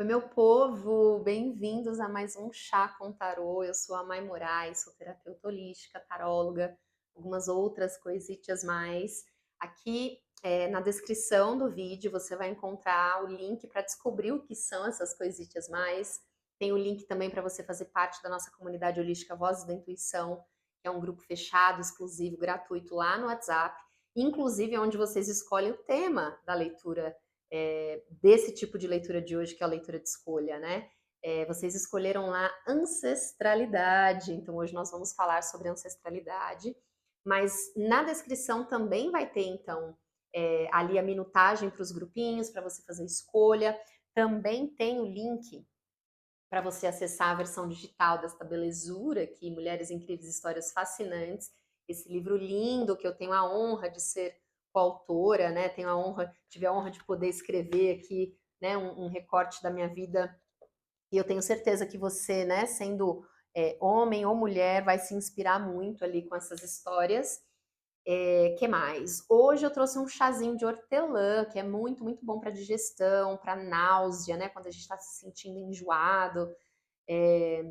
Oi, meu povo, bem-vindos a mais um Chá com Tarô. Eu sou a Mai Moraes, sou terapeuta holística, taróloga, algumas outras coisitas mais. Aqui na descrição do vídeo você vai encontrar o link para descobrir o que são essas coisitas mais. Tem o link também para você fazer parte da nossa comunidade holística Vozes da Intuição, que é um grupo fechado, exclusivo, gratuito lá no WhatsApp. Inclusive, é onde vocês escolhem o tema da leitura desse tipo de leitura de hoje, que é a leitura de escolha, né? Vocês escolheram lá ancestralidade, então hoje nós vamos falar sobre ancestralidade, mas na descrição também vai ter, então, ali a minutagem para os grupinhos, para você fazer escolha. Também tem o link para você acessar a versão digital desta belezura aqui, Mulheres Incríveis, Histórias Fascinantes, esse livro lindo que eu tenho a honra de ser coautora, né? Tive a honra de poder escrever aqui, né, um recorte da minha vida. E eu tenho certeza que você, né, sendo homem ou mulher, vai se inspirar muito ali com essas histórias. Que mais? Hoje eu trouxe um chazinho de hortelã, que é muito, muito bom para digestão, para náusea, né? Quando a gente está se sentindo enjoado. É,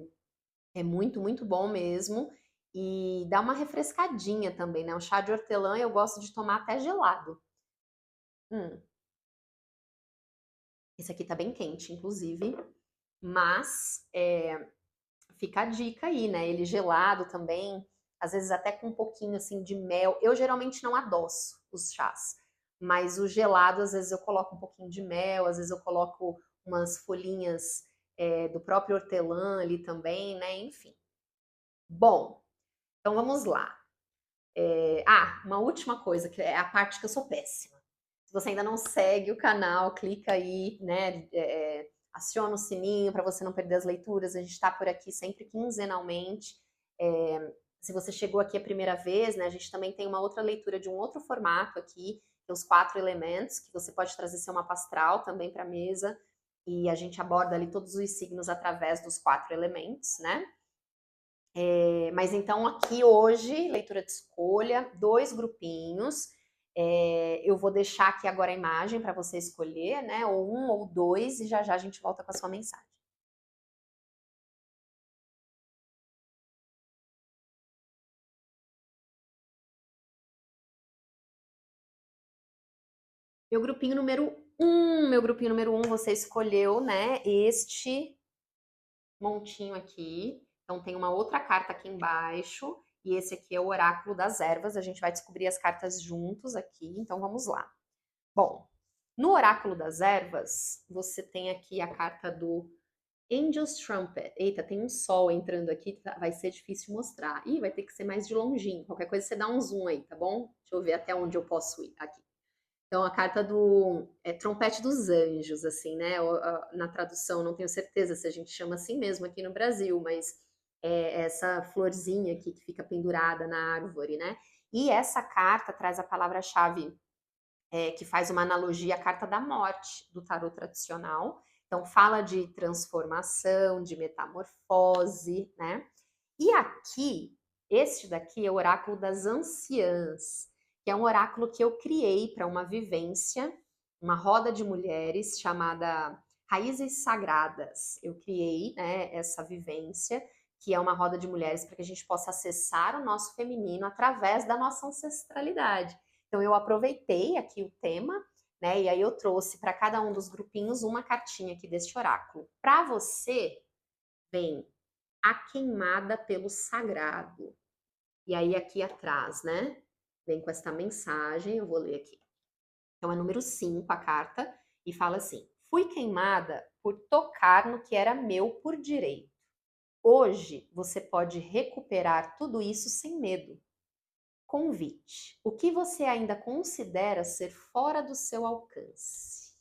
é muito, muito bom mesmo. E dá uma refrescadinha também, né? O chá de hortelã eu gosto de tomar até gelado. Hum, esse aqui tá bem quente, inclusive. Mas fica a dica aí, né? Ele gelado também, às vezes até com um pouquinho assim de mel. Eu geralmente não adoço os chás, mas o gelado, às vezes eu coloco um pouquinho de mel, às vezes eu coloco umas folhinhas do próprio hortelã ali também, né? Enfim. Bom, então vamos lá. Uma última coisa, que é a parte que eu sou péssima. Se você ainda não segue o canal, clica aí, né? Aciona o sininho para você não perder as leituras. A gente está por aqui sempre quinzenalmente. Se você chegou aqui a primeira vez, né? A gente também tem uma outra leitura de um outro formato aqui, que é os 4 elementos, que você pode trazer seu mapa astral também para a mesa. E a gente aborda ali todos os signos através dos 4 elementos, né? Mas então aqui hoje, leitura de escolha, 2 grupinhos. Eu vou deixar aqui agora a imagem para você escolher, né? Ou um ou dois, e já já a gente volta com a sua mensagem. meu grupinho número um, você escolheu, né? Este montinho aqui. Então tem uma outra carta aqui embaixo. E esse aqui é o oráculo das ervas. A gente vai descobrir as cartas juntos aqui. Então vamos lá. Bom, no oráculo das ervas, você tem aqui a carta do Angel's Trumpet. Eita, tem um sol entrando aqui, vai ser difícil mostrar. Ih, vai ter que ser mais de longinho. Qualquer coisa você dá um zoom aí, tá bom? Deixa eu ver até onde eu posso ir aqui. Então, a carta do trompete dos anjos, assim, né? Na tradução, não tenho certeza se a gente chama assim mesmo aqui no Brasil, mas é essa florzinha aqui que fica pendurada na árvore, né? E essa carta traz a palavra-chave que faz uma analogia à carta da morte do tarot tradicional. Então, fala de transformação, de metamorfose, né? E aqui, este daqui é o oráculo das anciãs, que é um oráculo que eu criei para uma vivência, uma roda de mulheres chamada Raízes Sagradas. Eu criei, né, essa vivência, que é uma roda de mulheres para que a gente possa acessar o nosso feminino através da nossa ancestralidade. Então, eu aproveitei aqui o tema, né, e aí eu trouxe para cada um dos grupinhos uma cartinha aqui deste oráculo. Para você, vem a queimada pelo sagrado. E aí aqui atrás, né, vem com esta mensagem, eu vou ler aqui. Então é número 5 a carta e fala assim: "Fui queimada por tocar no que era meu por direito. Hoje você pode recuperar tudo isso sem medo. Convite. O que você ainda considera ser fora do seu alcance?"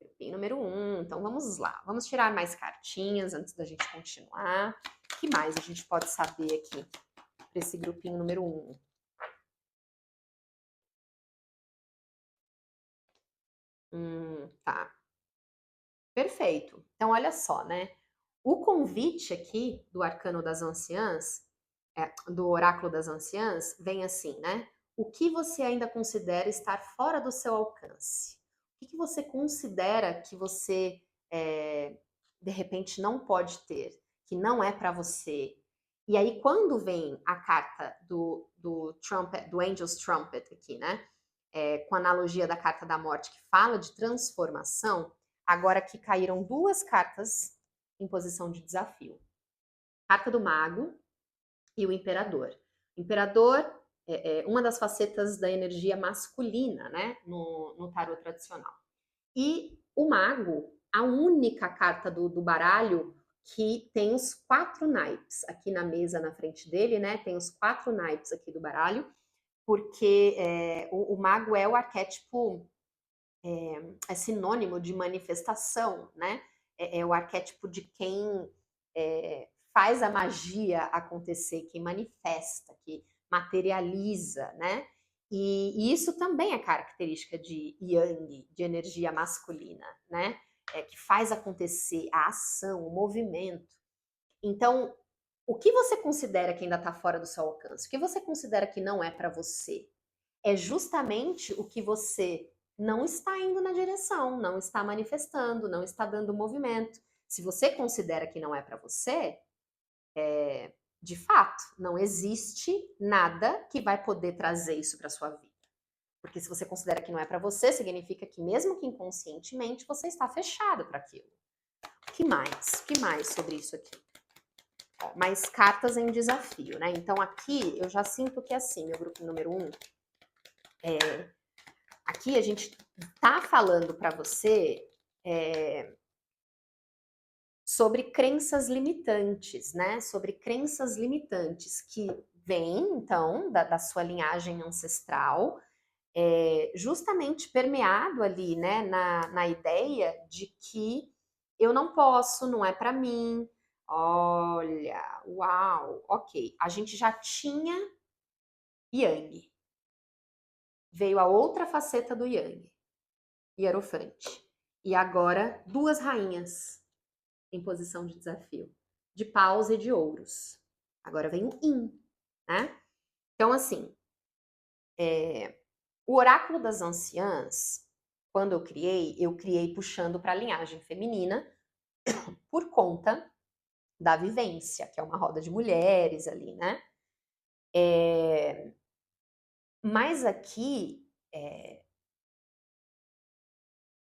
Grupinho número 1. Então vamos lá. Vamos tirar mais cartinhas antes da gente continuar. O que mais a gente pode saber aqui para esse grupinho número 1? Tá. Perfeito. Então, olha só, né? O convite aqui do Arcano das Anciãs, do Oráculo das Anciãs, vem assim, né? O que você ainda considera estar fora do seu alcance? que você considera que você, de repente, não pode ter, que não é para você. E aí, quando vem a carta do trumpet, do Angel's Trumpet aqui, né? Com a analogia da carta da morte, que fala de transformação, agora aqui caíram duas cartas em posição de desafio. Carta do Mago e o Imperador. O Imperador é uma das facetas da energia masculina, né? No tarô tradicional. E o Mago, a única carta do baralho que tem os 4 naipes aqui na mesa na frente dele, né? Tem os 4 naipes aqui do baralho, porque o Mago é o arquétipo, é sinônimo de manifestação, né? É o arquétipo de quem faz a magia acontecer, que manifesta, que materializa, né? E isso também é característica de Yang, de energia masculina, né? Que faz acontecer a ação, o movimento. Então, o que você considera que ainda está fora do seu alcance? O que você considera que não é para você? É justamente o que você não está indo na direção, não está manifestando, não está dando movimento. Se você considera que não é para você, de fato, não existe nada que vai poder trazer isso para sua vida. Porque se você considera que não é para você, significa que mesmo que inconscientemente você está fechado para aquilo. O que mais? O que mais sobre isso aqui? Ó, mais cartas em desafio, né? Então aqui eu já sinto que assim, meu grupo número 1, aqui a gente tá falando para você sobre crenças limitantes, né? Sobre crenças limitantes que vêm, então, da sua linhagem ancestral, justamente permeado ali, né? Na ideia de que eu não posso, não é para mim. Olha, uau, ok. A gente já tinha Yang. Veio a outra faceta do Yang, Hierofante. E agora, duas rainhas em posição de desafio, de paus e de ouros. Agora vem o Yin, né? Então, assim, o oráculo das anciãs, quando eu criei puxando para a linhagem feminina, por conta da vivência, que é uma roda de mulheres ali, né? Mas aqui,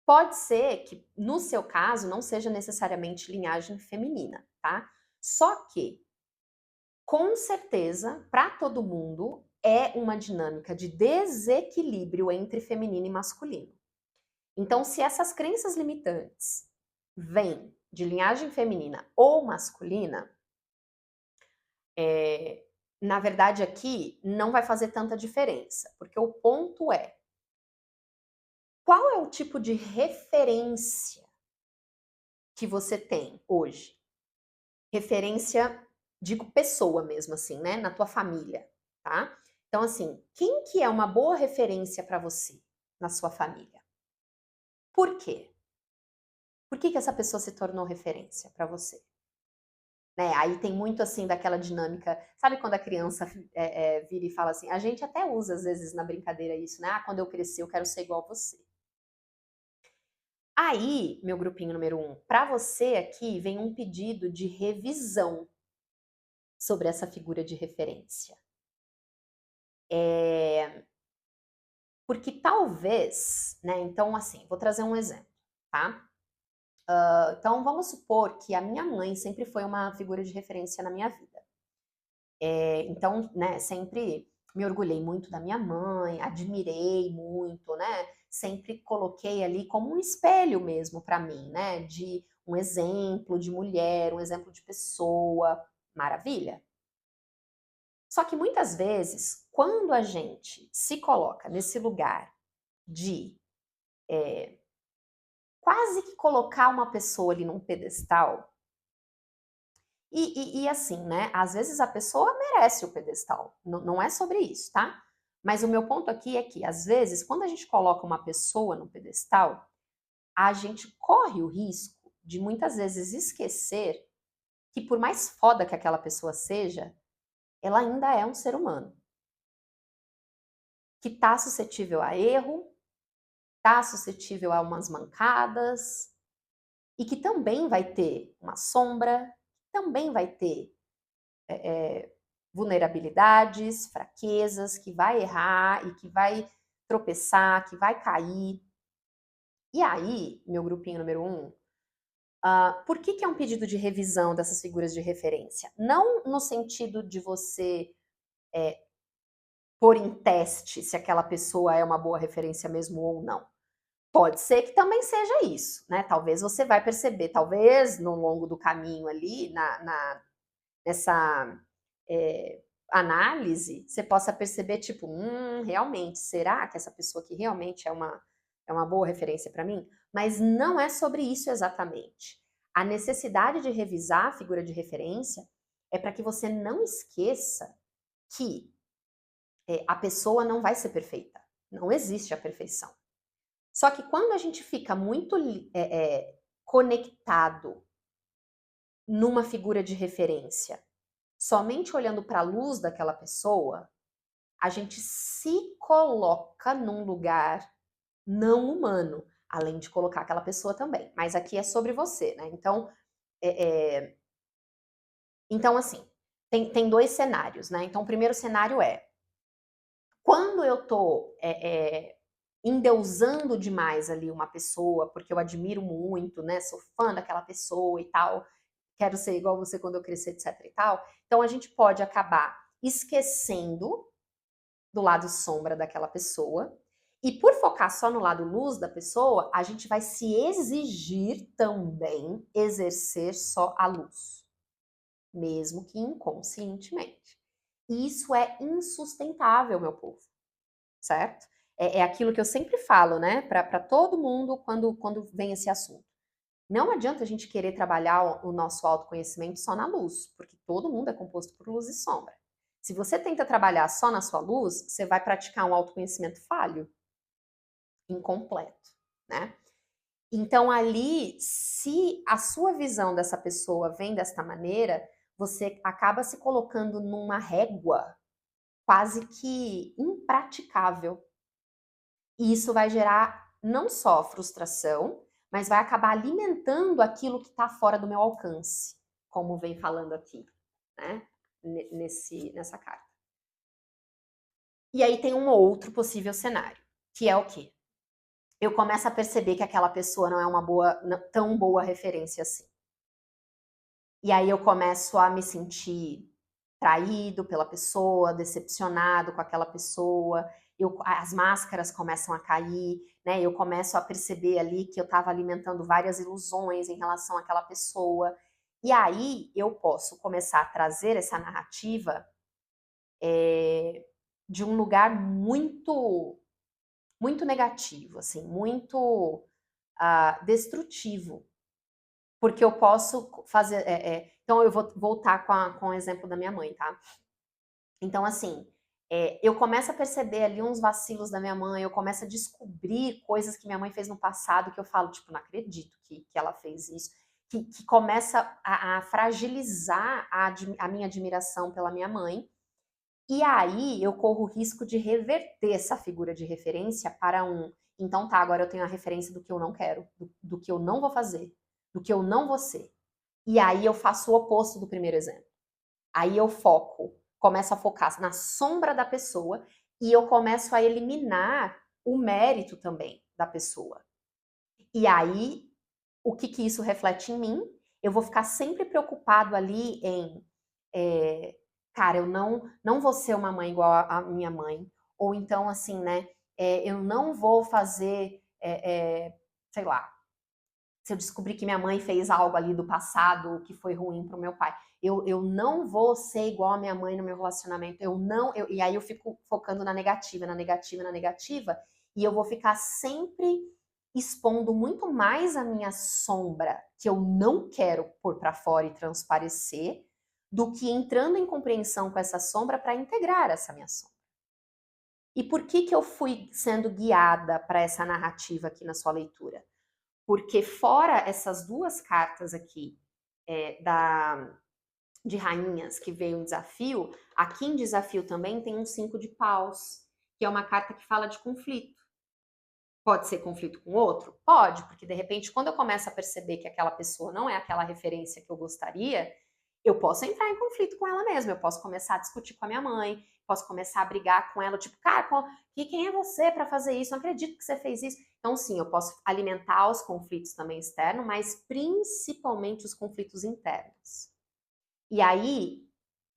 pode ser que, no seu caso, não seja necessariamente linhagem feminina, tá? Só que, com certeza, para todo mundo, é uma dinâmica de desequilíbrio entre feminino e masculino. Então, se essas crenças limitantes vêm de linhagem feminina ou masculina, na verdade aqui não vai fazer tanta diferença, porque o ponto é: qual é o tipo de referência que você tem hoje? Referência, digo pessoa mesmo assim, né? Na tua família, tá? Então, assim, quem que é uma boa referência para você na sua família? Por quê? Por que essa pessoa se tornou referência para você? Né? Aí tem muito assim daquela dinâmica, sabe quando a criança vira e fala assim, a gente até usa às vezes na brincadeira isso, né? Ah, quando eu crescer eu quero ser igual a você. Aí, meu grupinho número 1, para você aqui vem um pedido de revisão sobre essa figura de referência. Porque talvez, né? Então, assim, vou trazer um exemplo, tá? Então, vamos supor que a minha mãe sempre foi uma figura de referência na minha vida. Então, né, sempre me orgulhei muito da minha mãe, admirei muito, né? Sempre coloquei ali como um espelho mesmo para mim, né? De um exemplo de mulher, um exemplo de pessoa, maravilha. Só que muitas vezes, quando a gente se coloca nesse lugar de quase que colocar uma pessoa ali num pedestal, e assim, né? Às vezes a pessoa merece o pedestal, não é sobre isso, tá? Mas o meu ponto aqui é que, às vezes, quando a gente coloca uma pessoa no pedestal, a gente corre o risco de muitas vezes esquecer que, por mais foda que aquela pessoa seja, ela ainda é um ser humano. Que tá suscetível a erro, tá suscetível a umas mancadas, e que também vai ter uma sombra, também vai ter vulnerabilidades, fraquezas, que vai errar e que vai tropeçar, que vai cair. E aí, meu grupinho número 1, por que é um pedido de revisão dessas figuras de referência? Não no sentido de você pôr em teste se aquela pessoa é uma boa referência mesmo ou não. Pode ser que também seja isso, né? Talvez você vai perceber, talvez no longo do caminho ali, nessa análise, você possa perceber, tipo, realmente, será que essa pessoa aqui realmente é uma boa referência para mim? Mas não é sobre isso exatamente. A necessidade de revisar a figura de referência é para que você não esqueça que a pessoa não vai ser perfeita. Não existe a perfeição. Só que quando a gente fica muito conectado numa figura de referência, somente olhando para a luz daquela pessoa, a gente se coloca num lugar não humano, além de colocar aquela pessoa também. Mas aqui é sobre você, né? Então assim, tem 2 cenários, né? Então, o primeiro cenário é quando eu tô endeusando demais ali uma pessoa, porque eu admiro muito, né? Sou fã daquela pessoa e tal, quero ser igual você quando eu crescer, etc e tal. Então, a gente pode acabar esquecendo do lado sombra daquela pessoa. E por focar só no lado luz da pessoa, a gente vai se exigir também exercer só a luz, mesmo que inconscientemente. E isso é insustentável, meu povo, certo? É aquilo que eu sempre falo, né, para todo mundo quando vem esse assunto. Não adianta a gente querer trabalhar o nosso autoconhecimento só na luz, porque todo mundo é composto por luz e sombra. Se você tenta trabalhar só na sua luz, você vai praticar um autoconhecimento falho, incompleto, né? Então ali, se a sua visão dessa pessoa vem desta maneira, você acaba se colocando numa régua quase que impraticável. E isso vai gerar não só frustração, mas vai acabar alimentando aquilo que está fora do meu alcance, como vem falando aqui, né? Nessa carta. E aí tem um outro possível cenário, que é o quê? Eu começo a perceber que aquela pessoa não é uma tão boa referência assim. E aí eu começo a me sentir traído pela pessoa, decepcionado com aquela pessoa, as máscaras começam a cair, né? Eu começo a perceber ali que eu estava alimentando várias ilusões em relação àquela pessoa. E aí eu posso começar a trazer essa narrativa de um lugar muito, muito negativo, assim, muito destrutivo. Porque eu posso fazer. Então, eu vou voltar com o exemplo da minha mãe, tá? Então, assim, eu começo a perceber ali uns vacilos da minha mãe, eu começo a descobrir coisas que minha mãe fez no passado que eu falo, tipo, não acredito que ela fez isso. Que começa a fragilizar a minha admiração pela minha mãe. E aí eu corro o risco de reverter essa figura de referência para então tá, agora eu tenho a referência do que eu não quero, do que eu não vou fazer, do que eu não vou ser. E aí eu faço o oposto do primeiro exemplo. Aí eu começo a focar na sombra da pessoa e eu começo a eliminar o mérito também da pessoa. E aí, o que isso reflete em mim? Eu vou ficar sempre preocupado ali em, cara, eu não vou ser uma mãe igual a minha mãe. Ou então, assim, né, eu não vou fazer, sei lá, se eu descobrir que minha mãe fez algo ali do passado que foi ruim para o meu pai, eu não vou ser igual a minha mãe no meu relacionamento, e aí eu fico focando na negativa, na negativa, na negativa, e eu vou ficar sempre expondo muito mais a minha sombra, que eu não quero pôr para fora e transparecer, do que entrando em compreensão com essa sombra para integrar essa minha sombra. E por que eu fui sendo guiada para essa narrativa aqui na sua leitura? Porque fora essas 2 cartas aqui de rainhas que veio um desafio, aqui em desafio também tem um 5 de paus, que é uma carta que fala de conflito. Pode ser conflito com outro? Pode, porque de repente, quando eu começo a perceber que aquela pessoa não é aquela referência que eu gostaria, eu posso entrar em conflito com ela mesma, eu posso começar a discutir com a minha mãe, posso começar a brigar com ela, tipo, cara, quem é você para fazer isso? Não acredito que você fez isso. Então, sim, eu posso alimentar os conflitos também externos, mas principalmente os conflitos internos. E aí,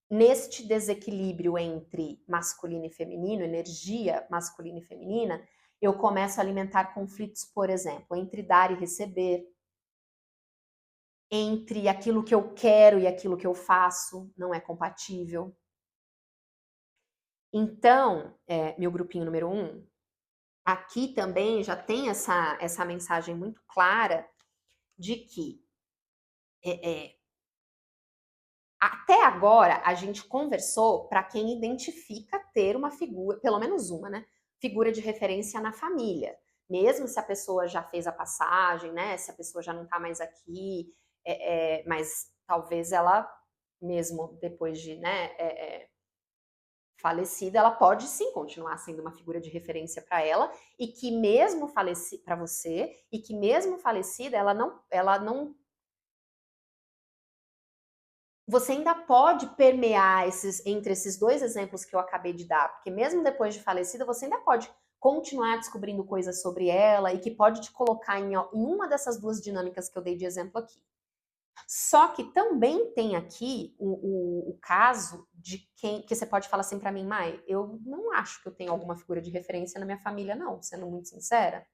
neste desequilíbrio entre masculino e feminino, energia masculina e feminina, eu começo a alimentar conflitos, por exemplo, entre dar e receber, entre aquilo que eu quero e aquilo que eu faço, não é compatível. Então, meu grupinho número 1, aqui também já tem essa mensagem muito clara de que até agora a gente conversou para quem identifica ter uma figura, pelo menos uma, né? Figura de referência na família. Mesmo se a pessoa já fez a passagem, né? Se a pessoa já não está mais aqui, mas talvez ela, mesmo depois de, né, falecida, ela pode sim continuar sendo uma figura de referência para ela, e que mesmo falecida para você, e que mesmo falecida, ela não você ainda pode permear entre esses dois exemplos que eu acabei de dar, porque mesmo depois de falecida, você ainda pode continuar descobrindo coisas sobre ela e que pode te colocar em uma dessas duas dinâmicas que eu dei de exemplo aqui. Só que também tem aqui o caso de quem, que você pode falar assim para mim, Mai, eu não acho que eu tenho alguma figura de referência na minha família, não, sendo muito sincera.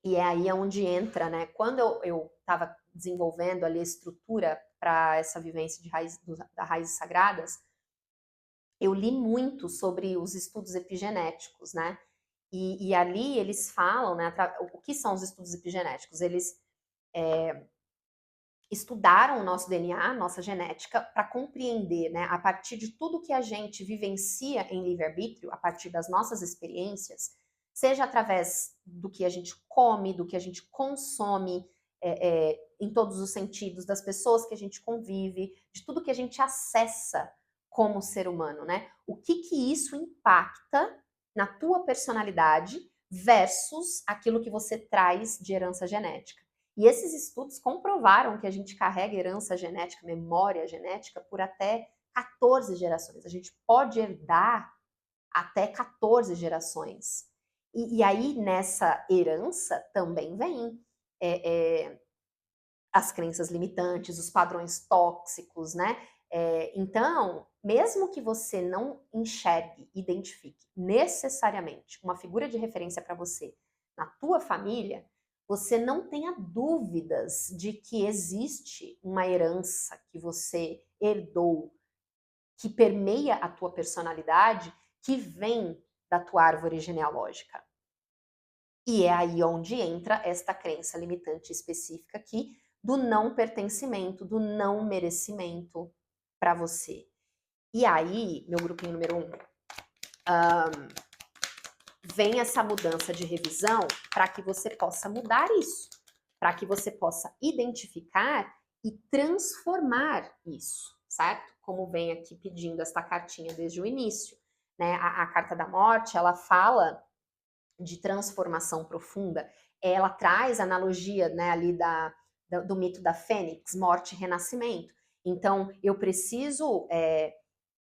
E é aí onde entra, né? Quando eu estava desenvolvendo ali a estrutura para essa vivência de da raízes sagradas, eu li muito sobre os estudos epigenéticos, né? E ali eles falam, né? O que são os estudos epigenéticos? Eles estudaram o nosso DNA, nossa genética, para compreender, né? A partir de tudo que a gente vivencia em livre-arbítrio, a partir das nossas experiências, seja através do que a gente come, do que a gente consome, em todos os sentidos, das pessoas que a gente convive, de tudo que a gente acessa como ser humano, né? O que isso impacta na tua personalidade versus aquilo que você traz de herança genética. E esses estudos comprovaram que a gente carrega herança genética, memória genética, por até 14 gerações. A gente pode herdar até 14 gerações. E aí, nessa herança, também vem as crenças limitantes, os padrões tóxicos, né? Então, mesmo que você não enxergue, identifique necessariamente uma figura de referência para você na tua família, você não tenha dúvidas de que existe uma herança que você herdou, que permeia a tua personalidade, que vem da tua árvore genealógica. E é aí onde entra esta crença limitante específica aqui do não pertencimento, do não merecimento para você. E aí, meu grupinho número 1, vem essa mudança de revisão para que você possa mudar isso, para que você possa identificar e transformar isso, certo? Como vem aqui pedindo esta cartinha desde o início, né? A carta da morte, ela fala de transformação profunda, ela traz a analogia, né, ali do mito da fênix, morte e renascimento. Então, eu preciso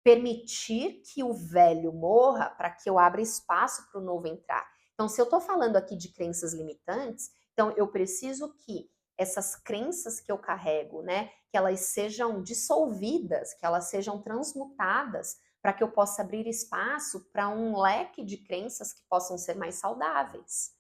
permitir que o velho morra para que eu abra espaço para o novo entrar. Então, se eu estou falando aqui de crenças limitantes, então eu preciso que essas crenças que eu carrego, né, que elas sejam dissolvidas, que elas sejam transmutadas, para que eu possa abrir espaço para um leque de crenças que possam ser mais saudáveis.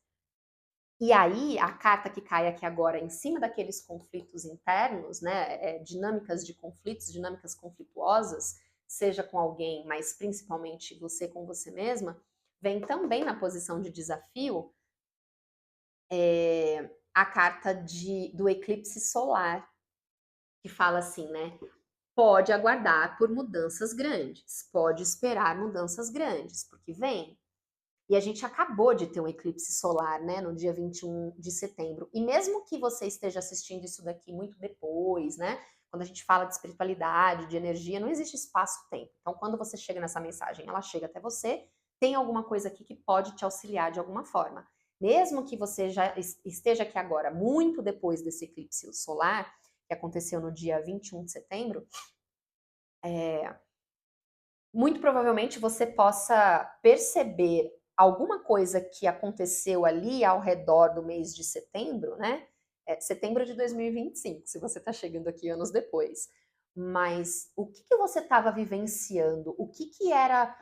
E aí, a carta que cai aqui agora, em cima daqueles conflitos internos, né, dinâmicas de conflitos, dinâmicas conflituosas, seja com alguém, mas principalmente você com você mesma, vem também na posição de desafio a carta do eclipse solar, que fala assim, né? Pode aguardar por mudanças grandes, pode esperar mudanças grandes, porque vem. E a gente acabou de ter um eclipse solar, né, no dia 21 de setembro. E mesmo que você esteja assistindo isso daqui muito depois, né, quando a gente fala de espiritualidade, de energia, não existe espaço-tempo. Então, quando você chega nessa mensagem, ela chega até você tem alguma coisa aqui que pode te auxiliar de alguma forma. Mesmo que você já esteja aqui agora, muito depois desse eclipse solar, que aconteceu no dia 21 de setembro, muito provavelmente você possa perceber alguma coisa que aconteceu ali ao redor do mês de setembro, né? Setembro de 2025, se você está chegando aqui anos depois. Mas o que você estava vivenciando? O que era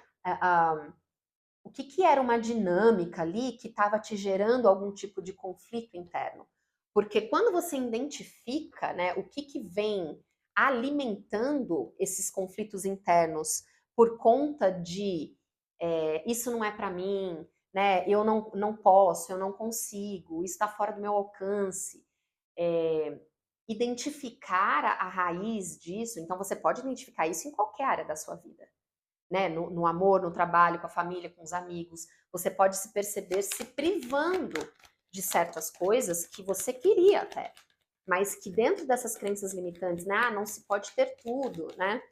uma dinâmica ali que estava te gerando algum tipo de conflito interno? Porque quando você identifica, né, o que vem alimentando esses conflitos internos por conta de isso não é para mim, né, eu não posso, eu não consigo, isso está fora do meu alcance. Identificar a raiz disso, então você pode identificar isso em qualquer área da sua vida, né? No amor, no trabalho, com a família, com os amigos. Você pode se perceber se privando de certas coisas que você queria até, mas que dentro dessas crenças limitantes, né? Ah, não se pode ter tudo, né?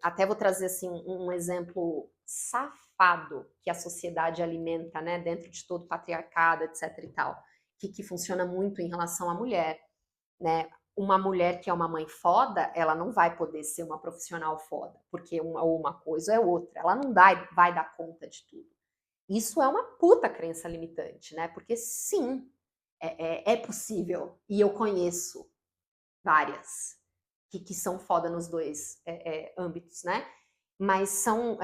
Até vou trazer assim um exemplo safado que a sociedade alimenta, né? Dentro de todo o patriarcado, etc e tal, que funciona muito em relação à mulher, né? Uma mulher que é uma mãe foda, ela não vai poder ser uma profissional foda, porque uma coisa é outra. Ela não vai dar conta de tudo. Isso é uma puta crença limitante, né? Porque sim, é possível. E eu conheço várias que são foda nos dois âmbitos, né? Mas são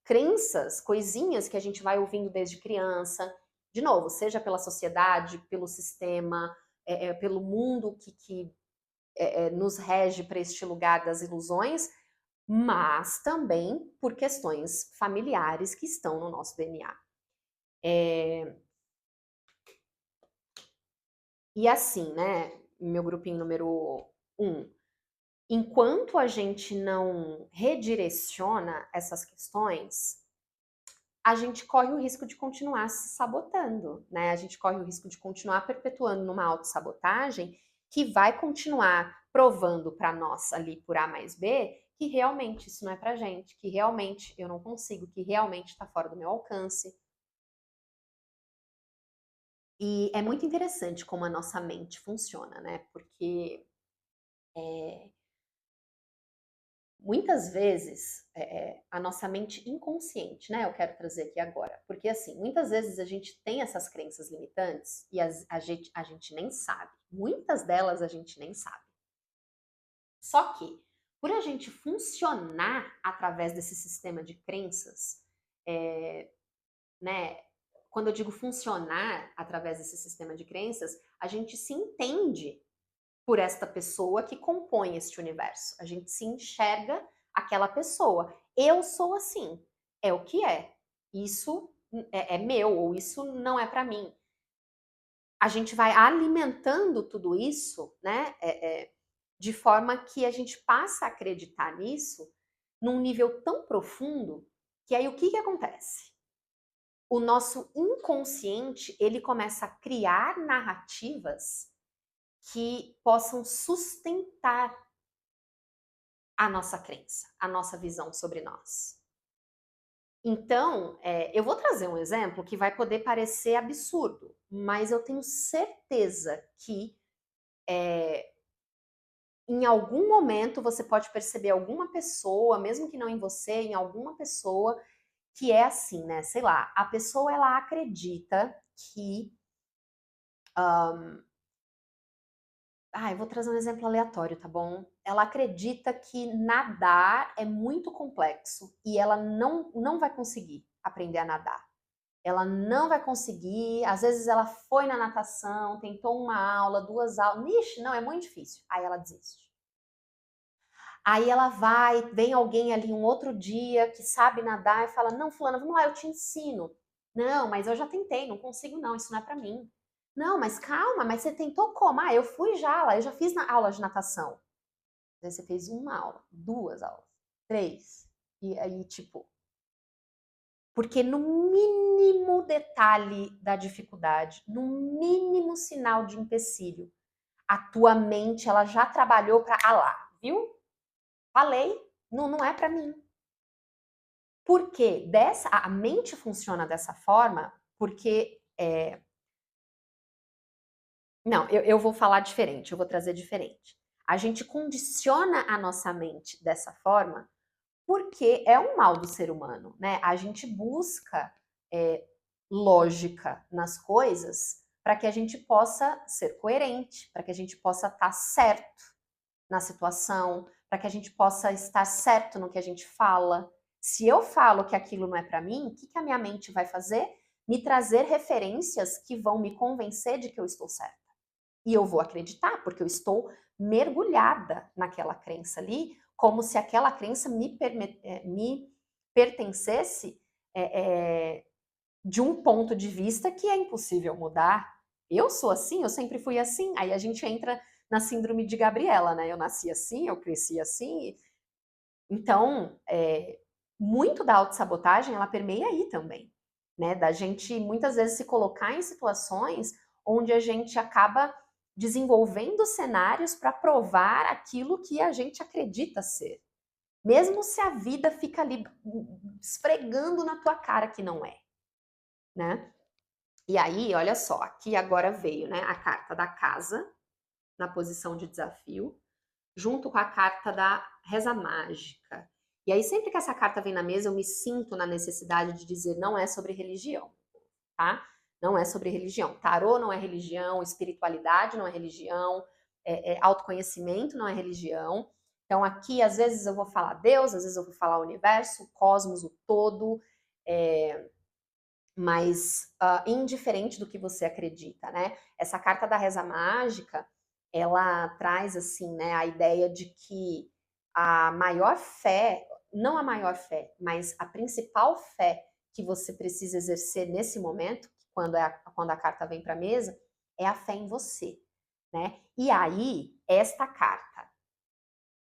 crenças, coisinhas que a gente vai ouvindo desde criança, de novo, seja pela sociedade, pelo sistema, pelo mundo que nos rege para este lugar das ilusões, mas também por questões familiares que estão no nosso DNA. E assim, né, meu grupinho número 1, enquanto a gente não redireciona essas questões, a gente corre o risco de continuar se sabotando, né? A gente corre o risco de continuar perpetuando numa autossabotagem que vai continuar provando para nós ali por A mais B que realmente isso não é pra gente, que realmente eu não consigo, que realmente está fora do meu alcance. E é muito interessante como a nossa mente funciona, né? Porque muitas vezes a nossa mente inconsciente, né? Eu quero trazer aqui agora, porque assim, muitas vezes a gente tem essas crenças limitantes e a gente nem sabe. Muitas delas a gente nem sabe. Só que, por a gente funcionar através desse sistema de crenças, né? Quando eu digo funcionar através desse sistema de crenças, a gente se entende por esta pessoa que compõe este universo. A gente se enxerga aquela pessoa. Eu sou assim. É o que é. Isso é meu, ou isso não é para mim. A gente vai alimentando tudo isso, né? De forma que a gente passa a acreditar nisso num nível tão profundo que aí o que acontece? O nosso inconsciente, ele começa a criar narrativas que possam sustentar a nossa crença, a nossa visão sobre nós. Então, eu vou trazer um exemplo que vai poder parecer absurdo, mas eu tenho certeza que em algum momento você pode perceber alguma pessoa, mesmo que não em você, em alguma pessoa que é assim, né? Sei lá, a pessoa ela acredita que eu vou trazer um exemplo aleatório, tá bom? Ela acredita que nadar é muito complexo e ela não vai conseguir aprender a nadar. Ela não vai conseguir, às vezes ela foi na natação, tentou uma aula, duas aulas, ixi, não, é muito difícil. Aí ela desiste. Aí ela vai, vem alguém ali um outro dia que sabe nadar e fala: Não, Fulana, vamos lá, eu te ensino. Não, mas eu já tentei, não consigo, não, isso não é pra mim. Não, mas calma, mas você tentou como? Ah, eu fui já lá, eu já fiz aula de natação. Aí você fez uma aula, duas aulas, três. E aí, tipo. Porque no mínimo detalhe da dificuldade, no mínimo sinal de empecilho, a tua mente ela já trabalhou para lá, viu? Falei, não é para mim. Porque a mente funciona dessa forma porque... Não, eu vou falar diferente, eu vou trazer diferente. A gente condiciona a nossa mente dessa forma porque é um mal do ser humano, né? A gente busca lógica nas coisas para que a gente possa ser coerente, para que a gente possa estar certo na situação, para que a gente possa estar certo no que a gente fala. Se eu falo que aquilo não é para mim, o que a minha mente vai fazer? Me trazer referências que vão me convencer de que eu estou certa. E eu vou acreditar, porque eu estou mergulhada naquela crença ali, como se aquela crença me pertencesse de um ponto de vista que é impossível mudar. Eu sou assim, eu sempre fui assim. Aí a gente entra na síndrome de Gabriela, né? Eu nasci assim, eu cresci assim. Então, muito da autossabotagem, ela permeia aí também, né? Da gente, muitas vezes, se colocar em situações onde a gente acaba desenvolvendo cenários para provar aquilo que a gente acredita ser. Mesmo se a vida fica ali esfregando na tua cara que não é, né? E aí, olha só, aqui agora veio, né, a carta da casa, na posição de desafio, junto com a carta da reza mágica. E aí, sempre que essa carta vem na mesa, eu me sinto na necessidade de dizer, não é sobre religião, tá? Não é sobre religião. Tarô não é religião, espiritualidade não é religião, autoconhecimento não é religião. Então, aqui, às vezes eu vou falar Deus, às vezes eu vou falar o universo, o cosmos, o todo, mas indiferente do que você acredita, né? Essa carta da reza mágica, ela traz, assim, né, a ideia de que a maior fé, não a maior fé, mas a principal fé que você precisa exercer nesse momento, quando a carta vem para a mesa, é a fé em você, né? E aí, esta carta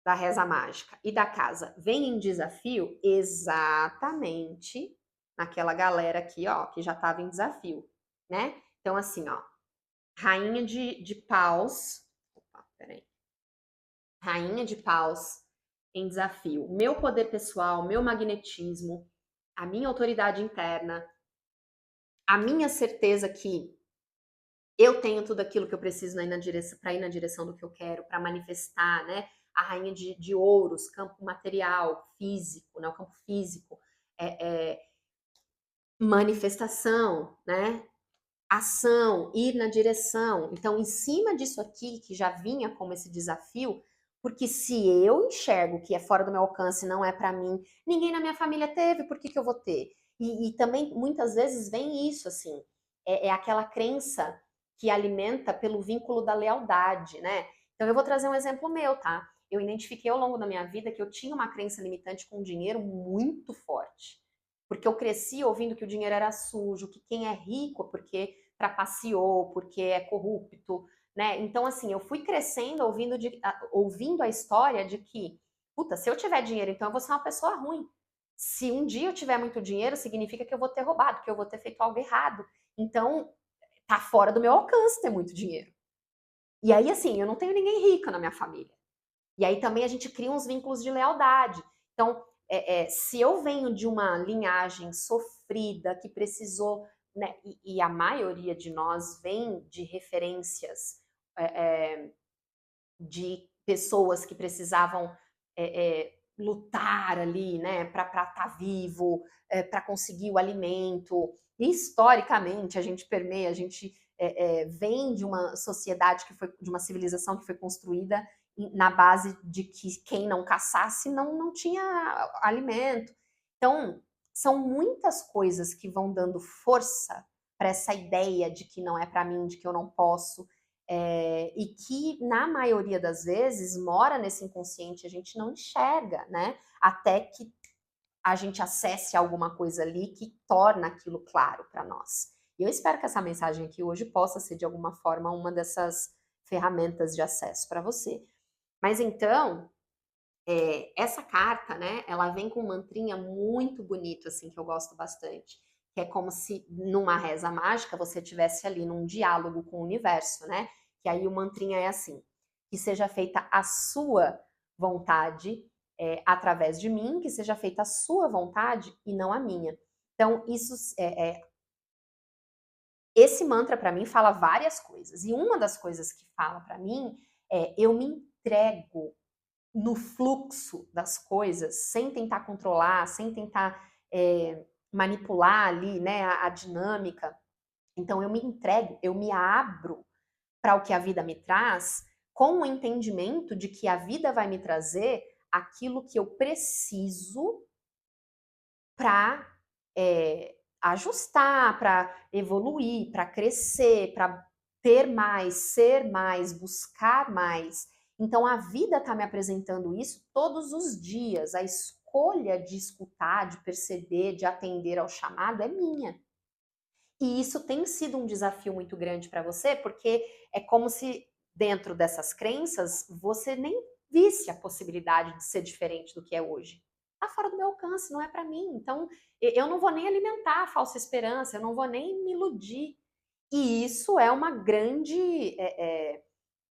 da reza mágica e da casa vem em desafio exatamente naquela galera aqui, ó, que já estava em desafio, né? Então, assim, ó, rainha de paus, opa, peraí, rainha de paus em desafio, meu poder pessoal, meu magnetismo, a minha autoridade interna, a minha certeza que eu tenho tudo aquilo que eu preciso para ir na direção do que eu quero, para manifestar, né? A rainha de ouros, campo material, físico, né? O campo físico, manifestação, né? Ação, ir na direção. Então, em cima disso aqui, que já vinha como esse desafio, porque se eu enxergo que é fora do meu alcance, não é para mim, ninguém na minha família teve, por que eu vou ter? E também, muitas vezes, vem isso, assim, é aquela crença que alimenta pelo vínculo da lealdade, né? Então, eu vou trazer um exemplo meu, tá? Eu identifiquei ao longo da minha vida que eu tinha uma crença limitante com o dinheiro muito forte. Porque eu cresci ouvindo que o dinheiro era sujo, que quem é rico é porque trapaceou, porque é corrupto, né? Então, assim, eu fui crescendo ouvindo a história de que, puta, se eu tiver dinheiro, então eu vou ser uma pessoa ruim. Se um dia eu tiver muito dinheiro, significa que eu vou ter roubado, que eu vou ter feito algo errado. Então, tá fora do meu alcance ter muito dinheiro. E aí, assim, eu não tenho ninguém rico na minha família. E aí também a gente cria uns vínculos de lealdade. Então, se eu venho de uma linhagem sofrida, que precisou, né, e a maioria de nós vem de referências de pessoas que precisavam lutar ali, né, para estar vivo, para conseguir o alimento. E, historicamente, a gente permeia, a gente vem de uma sociedade de uma civilização que foi construída na base de que quem não caçasse não tinha alimento. Então, são muitas coisas que vão dando força para essa ideia de que não é para mim, de que eu não posso, e que, na maioria das vezes, mora nesse inconsciente, a gente não enxerga, né? Até que a gente acesse alguma coisa ali que torna aquilo claro para nós. E eu espero que essa mensagem aqui hoje possa ser, de alguma forma, uma dessas ferramentas de acesso para você. Mas então, essa carta, né, ela vem com um mantrinha muito bonito, assim, que eu gosto bastante. Que é como se, numa reza mágica, você estivesse ali num diálogo com o universo, né? Que aí o mantrinha é assim: que seja feita a sua vontade, através de mim, que seja feita a sua vontade e não a minha. Então, esse mantra para mim fala várias coisas. E uma das coisas que fala para mim é eu me entrego no fluxo das coisas, sem tentar controlar, sem tentar manipular ali, né, a dinâmica. Então eu me entrego, eu me abro para o que a vida me traz, com o entendimento de que a vida vai me trazer aquilo que eu preciso para ajustar, para evoluir, para crescer, para ter mais, ser mais, buscar mais. Então a vida está me apresentando isso todos os dias. A escolha de escutar, de perceber, de atender ao chamado é minha. E isso tem sido um desafio muito grande para você, porque é como se dentro dessas crenças você nem visse a possibilidade de ser diferente do que é hoje. Está fora do meu alcance, não é para mim. Então eu não vou nem alimentar a falsa esperança, eu não vou nem me iludir. E isso é uma grande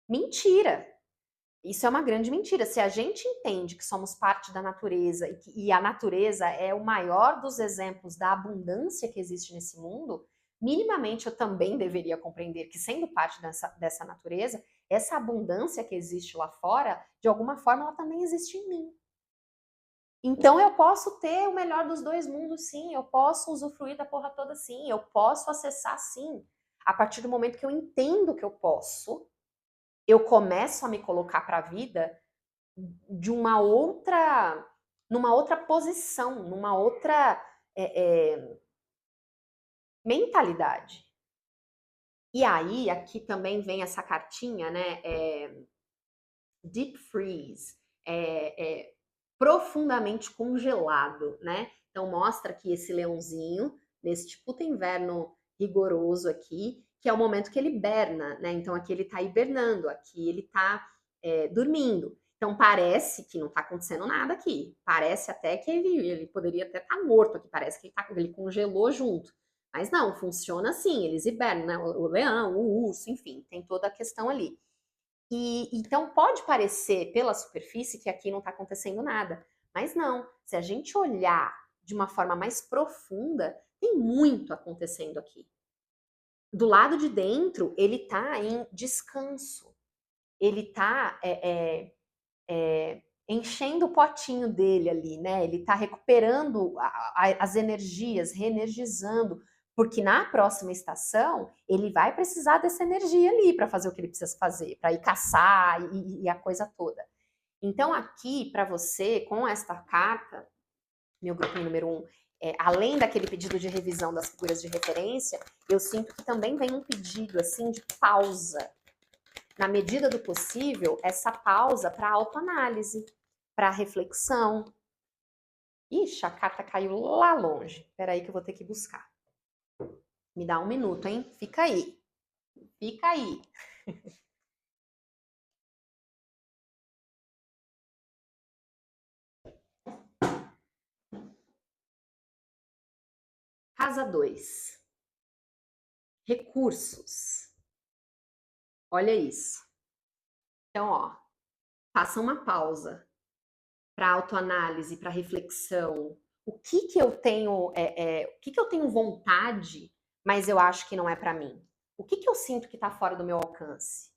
mentira. Isso é uma grande mentira. Se a gente entende que somos parte da natureza e a natureza é o maior dos exemplos da abundância que existe nesse mundo, minimamente eu também deveria compreender que, sendo parte dessa natureza, essa abundância que existe lá fora, de alguma forma, ela também existe em mim. Então eu posso ter o melhor dos dois mundos, sim. Eu posso usufruir da porra toda, sim. Eu posso acessar, sim. A partir do momento que eu entendo que eu posso, eu começo a me colocar para a vida de numa outra posição, numa outra mentalidade. E aí, aqui também vem essa cartinha, né? Deep freeze, profundamente congelado, né? Então mostra aqui esse leãozinho nesse puta inverno rigoroso aqui, que é o momento que ele hiberna, né? Então aqui ele tá hibernando, aqui ele tá dormindo. Então parece que não tá acontecendo nada aqui. Parece até que ele poderia até estar morto aqui. Parece que ele congelou junto. Mas não, funciona assim, eles hibernam, né? O leão, o urso, enfim, tem toda a questão ali. E então pode parecer pela superfície que aqui não está acontecendo nada, mas não. Se a gente olhar de uma forma mais profunda, tem muito acontecendo aqui. Do lado de dentro, ele está em descanso. Ele está enchendo o potinho dele ali, né? Ele está recuperando as energias, reenergizando, porque na próxima estação ele vai precisar dessa energia ali para fazer o que ele precisa fazer, para ir caçar e a coisa toda. Então aqui para você, com esta carta, meu grupinho número 1, além daquele pedido de revisão das figuras de referência, eu sinto que também vem um pedido assim de pausa. Na medida do possível, essa pausa para autoanálise, para reflexão. Ixi, a carta caiu lá longe. Espera aí que eu vou ter que buscar. Me dá um minuto, hein? Fica aí. Fica aí. Casa 2. Recursos. Olha isso. Então, ó, faça uma pausa para autoanálise, para reflexão. O que que eu tenho, o que que eu tenho vontade, mas eu acho que não é para mim? O que que eu sinto que está fora do meu alcance?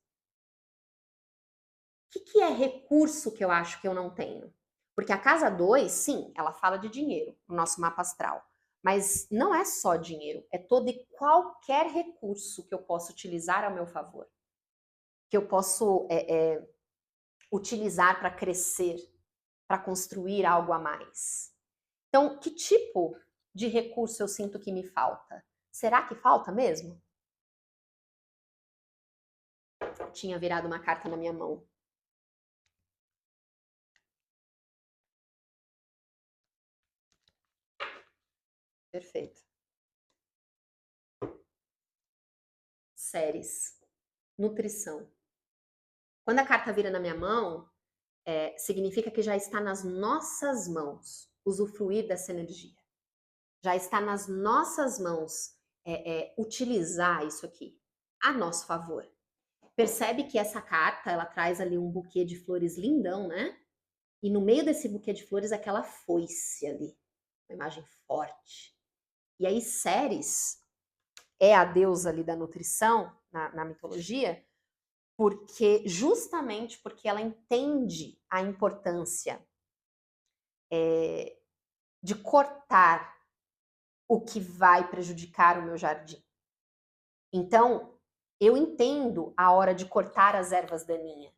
O que é recurso que eu acho que eu não tenho? Porque a casa 2, sim, ela fala de dinheiro no nosso mapa astral. Mas não é só dinheiro, é todo e qualquer recurso que eu posso utilizar ao meu favor. Que eu posso utilizar para crescer, para construir algo a mais. Então, que tipo de recurso eu sinto que me falta? Será que falta mesmo? Tinha virado uma carta na minha mão. Perfeito. Séries. Nutrição. Quando a carta vira na minha mão, significa que já está nas nossas mãos usufruir dessa energia. Já está nas nossas mãos utilizar isso aqui a nosso favor. Percebe que essa carta, ela traz ali um buquê de flores lindão, né? E no meio desse buquê de flores, aquela foice ali, uma imagem forte. E aí Ceres é a deusa ali da nutrição na mitologia, justamente porque ela entende a importância de cortar o que vai prejudicar o meu jardim. Então, eu entendo a hora de cortar as ervas daninhas.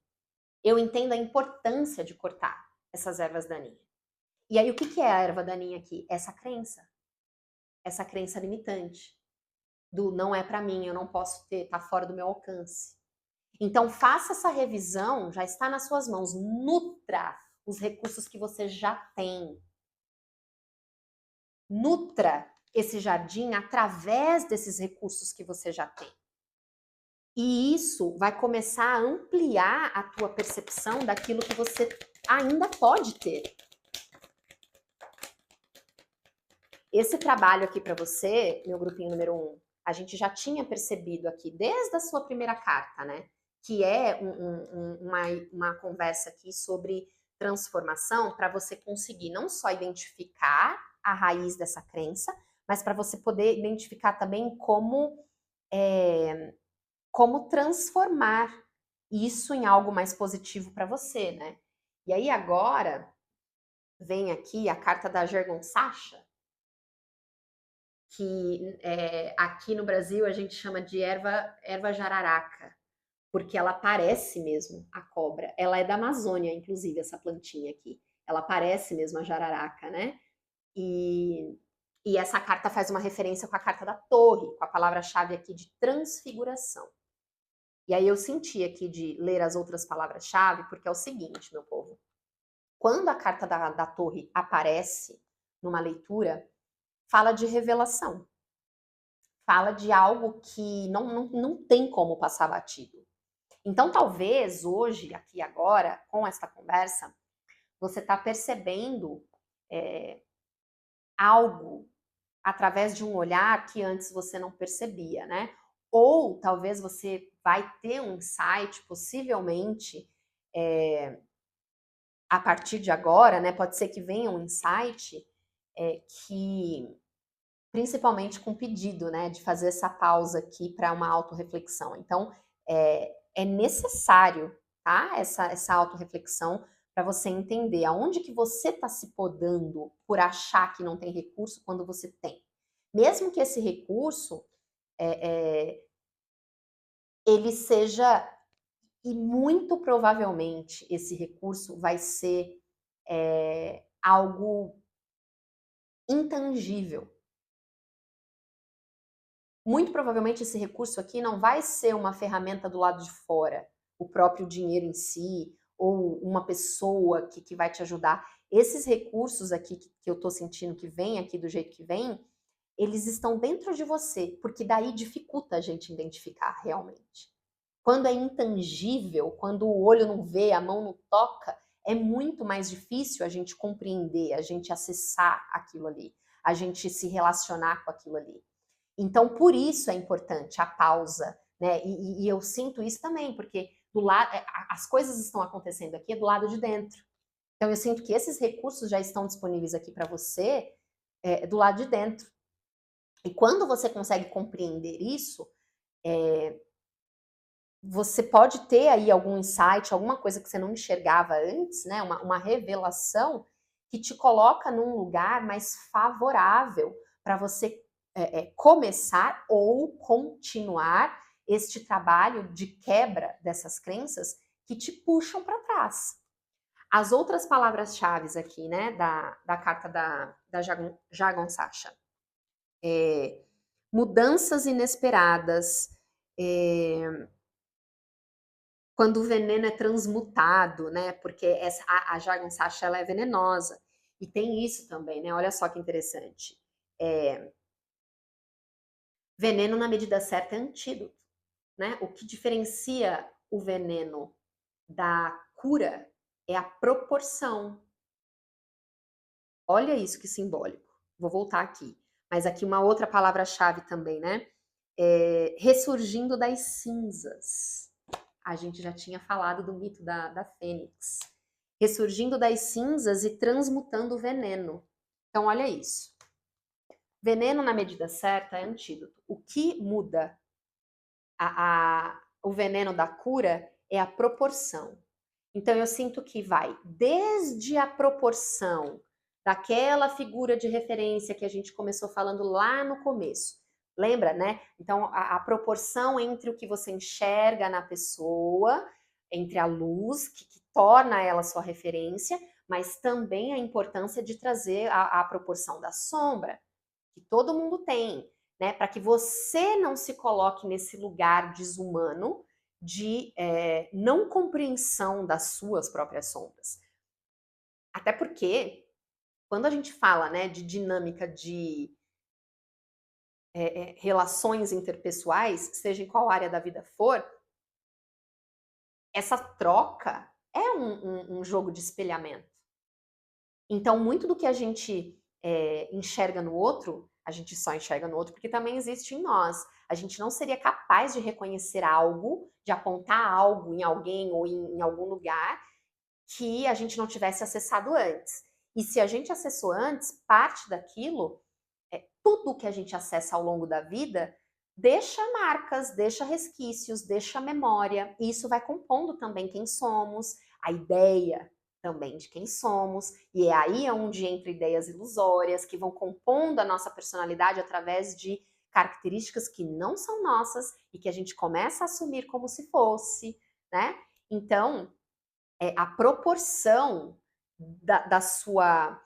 Eu entendo a importância de cortar essas ervas daninhas. E aí, o que é a erva daninha aqui? Essa crença limitante, do não é para mim, eu não posso ter, tá fora do meu alcance. Então, faça essa revisão, já está nas suas mãos, nutra os recursos que você já tem. Nutra esse jardim através desses recursos que você já tem. E isso vai começar a ampliar a tua percepção daquilo que você ainda pode ter. Esse trabalho aqui para você, meu grupinho número 1, a gente já tinha percebido aqui desde a sua primeira carta, né? Que é uma conversa aqui sobre transformação para você conseguir não só identificar a raiz dessa crença, mas para você poder identificar também como transformar isso em algo mais positivo para você, né? E aí agora vem aqui a carta da Jergon-Sacha, que aqui no Brasil a gente chama de erva jararaca, porque ela parece mesmo a cobra. Ela é da Amazônia, inclusive, essa plantinha aqui. Ela parece mesmo a jararaca, né? E essa carta faz uma referência com a carta da torre, com a palavra-chave aqui de transfiguração. E aí eu senti aqui de ler as outras palavras-chave, porque é o seguinte, meu povo. Quando a carta da torre aparece numa leitura, fala de revelação. Fala de algo que não tem como passar batido. Então, talvez hoje, aqui agora, com esta conversa, você está percebendo algo através de um olhar que antes você não percebia, né? Ou talvez você vai ter um insight, possivelmente, a partir de agora, né? Pode ser que venha um insight que, principalmente com pedido, né? De fazer essa pausa aqui para uma autorreflexão. Então, é necessário, tá? Essa autorreflexão para você entender aonde que você está se podando por achar que não tem recurso quando você tem. Mesmo que esse recurso ele seja, e muito provavelmente esse recurso vai ser algo intangível. Muito provavelmente esse recurso aqui não vai ser uma ferramenta do lado de fora, o próprio dinheiro em si, ou uma pessoa que vai te ajudar. Esses recursos aqui que eu tô sentindo que vem aqui do jeito que vem, eles estão dentro de você, porque daí dificulta a gente identificar realmente. Quando é intangível, quando o olho não vê, a mão não toca, é muito mais difícil a gente compreender, a gente acessar aquilo ali, a gente se relacionar com aquilo ali. Então, por isso é importante a pausa, né? E eu sinto isso também, porque as coisas estão acontecendo aqui do lado de dentro. Então, eu sinto que esses recursos já estão disponíveis aqui para você do lado de dentro. E quando você consegue compreender isso, você pode ter aí algum insight, alguma coisa que você não enxergava antes, né? Uma revelação que te coloca num lugar mais favorável para você começar ou continuar este trabalho de quebra dessas crenças que te puxam para trás. As outras palavras-chave aqui, né, da carta da Jagon-Sacha. Mudanças inesperadas, quando o veneno é transmutado, né, porque a Jagon-Sacha ela é venenosa. E tem isso também, né, olha só que interessante. Veneno na medida certa é antídoto, né? O que diferencia o veneno da cura é a proporção. Olha isso que simbólico. Vou voltar aqui. Mas aqui uma outra palavra-chave também, né? Ressurgindo das cinzas. A gente já tinha falado do mito da Fênix. ressurgindo das cinzas e transmutando o veneno. Então, olha isso. Veneno, na medida certa, é antídoto. O que muda o veneno da cura é a proporção. Então, eu sinto que vai desde a proporção daquela figura de referência que a gente começou falando lá no começo. Lembra, né? Então, a proporção entre o que você enxerga na pessoa, entre a luz, que torna ela sua referência, mas também a importância de trazer a proporção da sombra, que todo mundo tem, né? Para que você não se coloque nesse lugar desumano de não compreensão das suas próprias sombras. Até porque, quando a gente fala, né, de dinâmica de relações interpessoais, seja em qual área da vida for, essa troca é um jogo de espelhamento. Então, muito do que a gente enxerga no outro, a gente só enxerga no outro porque também existe em nós. A gente não seria capaz de reconhecer algo, de apontar algo em alguém ou em algum lugar que a gente não tivesse acessado antes. E se a gente acessou antes, parte daquilo, tudo que a gente acessa ao longo da vida, deixa marcas, deixa resquícios, deixa memória. E isso vai compondo também quem somos, a ideia também de quem somos. E é aí onde entra ideias ilusórias que vão compondo a nossa personalidade através de características que não são nossas e que a gente começa a assumir como se fosse, né? Então, a proporção da sua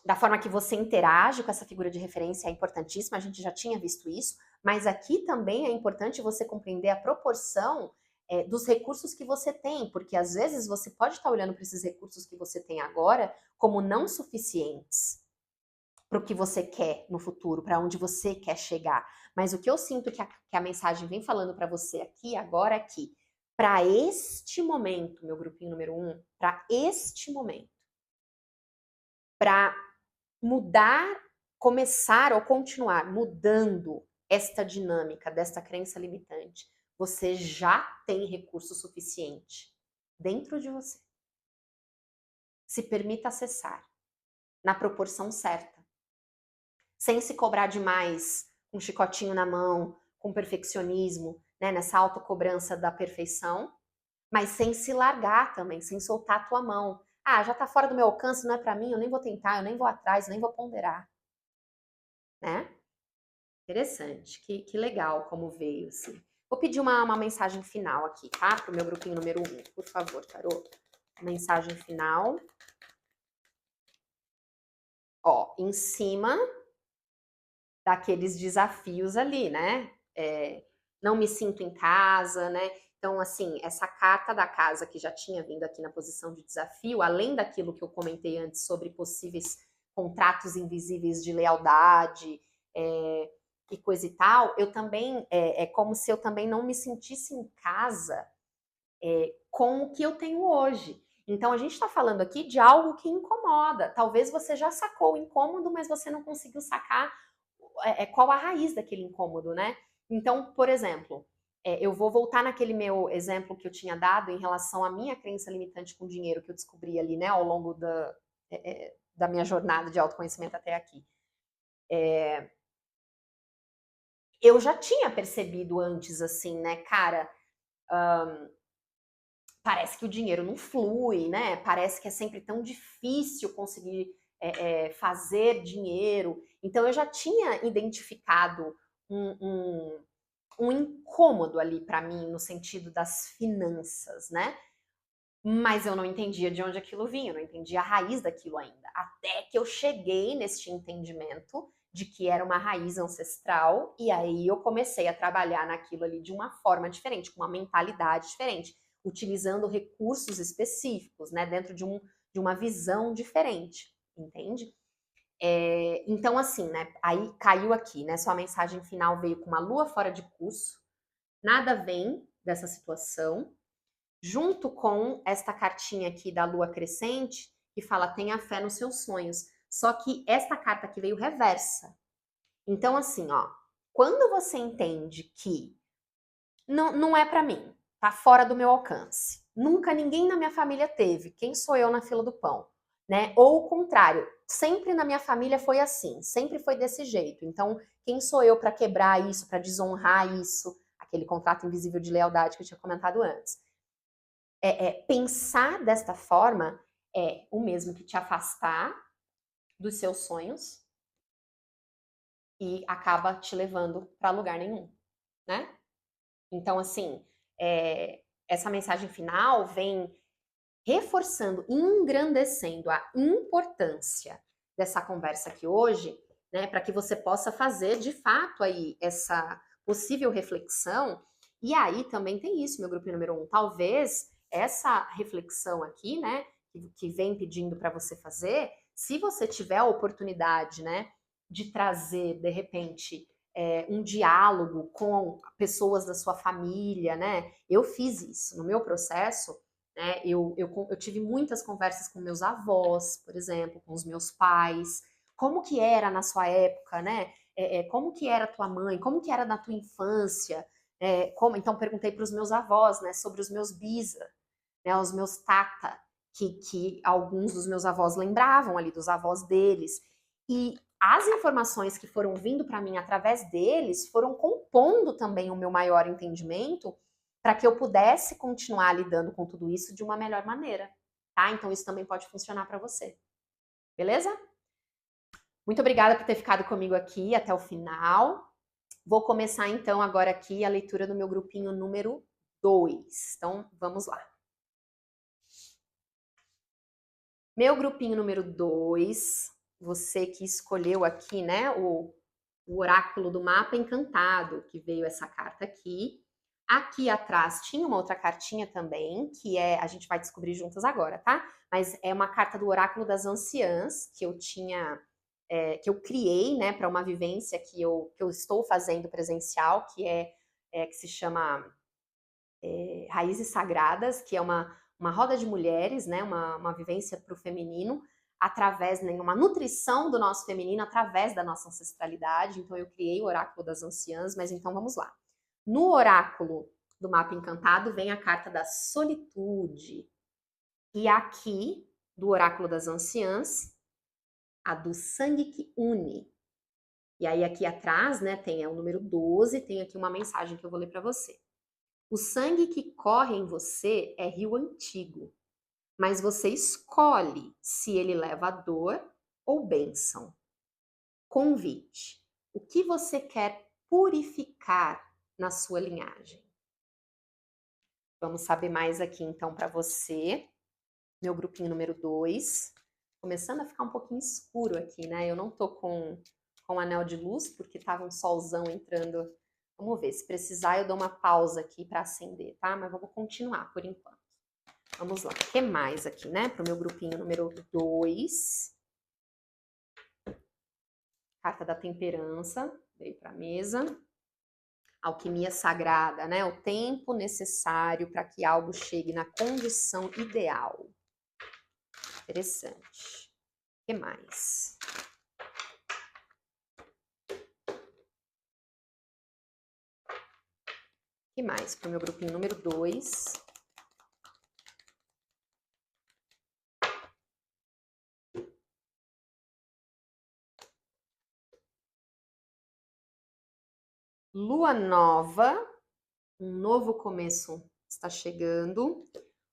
da forma que você interage com essa figura de referência é importantíssima, a gente já tinha visto isso, mas aqui também é importante você compreender a proporção dos recursos que você tem, porque às vezes você pode estar olhando para esses recursos que você tem agora como não suficientes para o que você quer no futuro, para onde você quer chegar. Mas o que eu sinto que a mensagem vem falando para você aqui agora é que, para este momento, meu grupinho número 1, para este momento, para mudar, começar ou continuar mudando esta dinâmica desta crença limitante, você já tem recurso suficiente dentro de você. Se permita acessar na proporção certa, sem se cobrar demais, com um chicotinho na mão, com perfeccionismo, né, nessa autocobrança da perfeição, mas sem se largar também, sem soltar a tua mão. Ah, já tá fora do meu alcance, não é para mim, eu nem vou tentar, eu nem vou atrás, nem vou ponderar. Né? Interessante, que legal como veio, assim. Vou pedir uma mensagem final aqui, tá? Pro meu grupinho número 1, por favor, Tarô. Mensagem final. Ó, em cima daqueles desafios ali, né? Não me sinto em casa, né? Então, assim, essa carta da casa que já tinha vindo aqui na posição de desafio, além daquilo que eu comentei antes sobre possíveis contratos invisíveis de lealdade, e coisa e tal, eu também, é como se eu também não me sentisse em casa com o que eu tenho hoje. Então, a gente está falando aqui de algo que incomoda. Talvez você já sacou o incômodo, mas você não conseguiu sacar qual a raiz daquele incômodo, né? Então, por exemplo, eu vou voltar naquele meu exemplo que eu tinha dado em relação à minha crença limitante com dinheiro que eu descobri ali, né, ao longo da minha jornada de autoconhecimento até aqui. Eu já tinha percebido antes, assim, né, cara, parece que o dinheiro não flui, né? Parece que é sempre tão difícil conseguir fazer dinheiro. Então eu já tinha identificado um incômodo ali para mim no sentido das finanças, né? Mas eu não entendia de onde aquilo vinha, eu não entendia a raiz daquilo ainda. Até que eu cheguei neste entendimento de que era uma raiz ancestral, e aí eu comecei a trabalhar naquilo ali de uma forma diferente, com uma mentalidade diferente, utilizando recursos específicos, né, dentro de uma visão diferente, entende? Então, assim, né, aí caiu aqui, né, sua mensagem final veio com uma lua fora de curso, nada vem dessa situação, junto com esta cartinha aqui da lua crescente, que fala tenha fé nos seus sonhos. Só que esta carta aqui veio reversa. Então, assim, ó, quando você entende que não é para mim, tá fora do meu alcance, Nunca ninguém na minha família teve. Quem sou eu na fila do pão? Né? Ou o contrário, sempre na minha família foi assim, sempre foi desse jeito. Então, quem sou eu para quebrar isso, para desonrar isso? Aquele contrato invisível de lealdade que eu tinha comentado antes. Pensar desta forma é o mesmo que te afastar dos seus sonhos e acaba te levando para lugar nenhum, né? Então, assim, essa mensagem final vem reforçando, engrandecendo a importância dessa conversa aqui hoje, né, para que você possa fazer de fato aí essa possível reflexão. E aí também tem isso, meu grupinho número 1, talvez essa reflexão aqui, né, que vem pedindo para você fazer, se você tiver a oportunidade, né, de trazer de repente um diálogo com pessoas da sua família, né? Eu fiz isso no meu processo, né? Eu tive muitas conversas com meus avós, por exemplo, com os meus pais. Como que era na sua época, né? Como que era a tua mãe? Como que era na tua infância? Então perguntei para os meus avós, né? Sobre os meus bisa, né? Os meus tata, que alguns dos meus avós lembravam ali dos avós deles. E as informações que foram vindo para mim através deles foram compondo também o meu maior entendimento para que eu pudesse continuar lidando com tudo isso de uma melhor maneira, tá? Então isso também pode funcionar para você. Beleza? Muito obrigada por ter ficado comigo aqui até o final. Vou começar então agora aqui a leitura do meu grupinho número 2. Então, vamos lá. Meu grupinho número 2, você que escolheu aqui, né, o oráculo do mapa encantado, que veio essa carta aqui. Aqui atrás tinha uma outra cartinha também, que a gente vai descobrir juntas agora, tá? Mas é uma carta do oráculo das anciãs, que eu tinha, que eu criei, né, para uma vivência que eu estou fazendo presencial, que se chama Raízes Sagradas, que é uma roda de mulheres, né, uma vivência para o feminino, através, né, uma nutrição do nosso feminino através da nossa ancestralidade. Então eu criei o oráculo das anciãs, mas então vamos lá. No oráculo do mapa encantado vem a carta da solitude. E aqui, do oráculo das anciãs, a do sangue que une. E aí aqui atrás, né, tem o número 12, tem aqui uma mensagem que eu vou ler para você. O sangue que corre em você é rio antigo, mas você escolhe se ele leva dor ou bênção. Convite. O que você quer purificar na sua linhagem? Vamos saber mais aqui então para você. Meu grupinho número 2. Começando a ficar um pouquinho escuro aqui, né? Eu não tô com anel de luz porque tava um solzão entrando. Vamos ver, se precisar eu dou uma pausa aqui para acender, tá? Mas vamos continuar por enquanto. Vamos lá, o que mais aqui, né? Para o meu grupinho número 2. Carta da temperança, veio para a mesa. Alquimia sagrada, né? O tempo necessário para que algo chegue na condição ideal. Interessante. O que mais? O que mais para o meu grupinho número 2? Lua nova, um novo começo está chegando.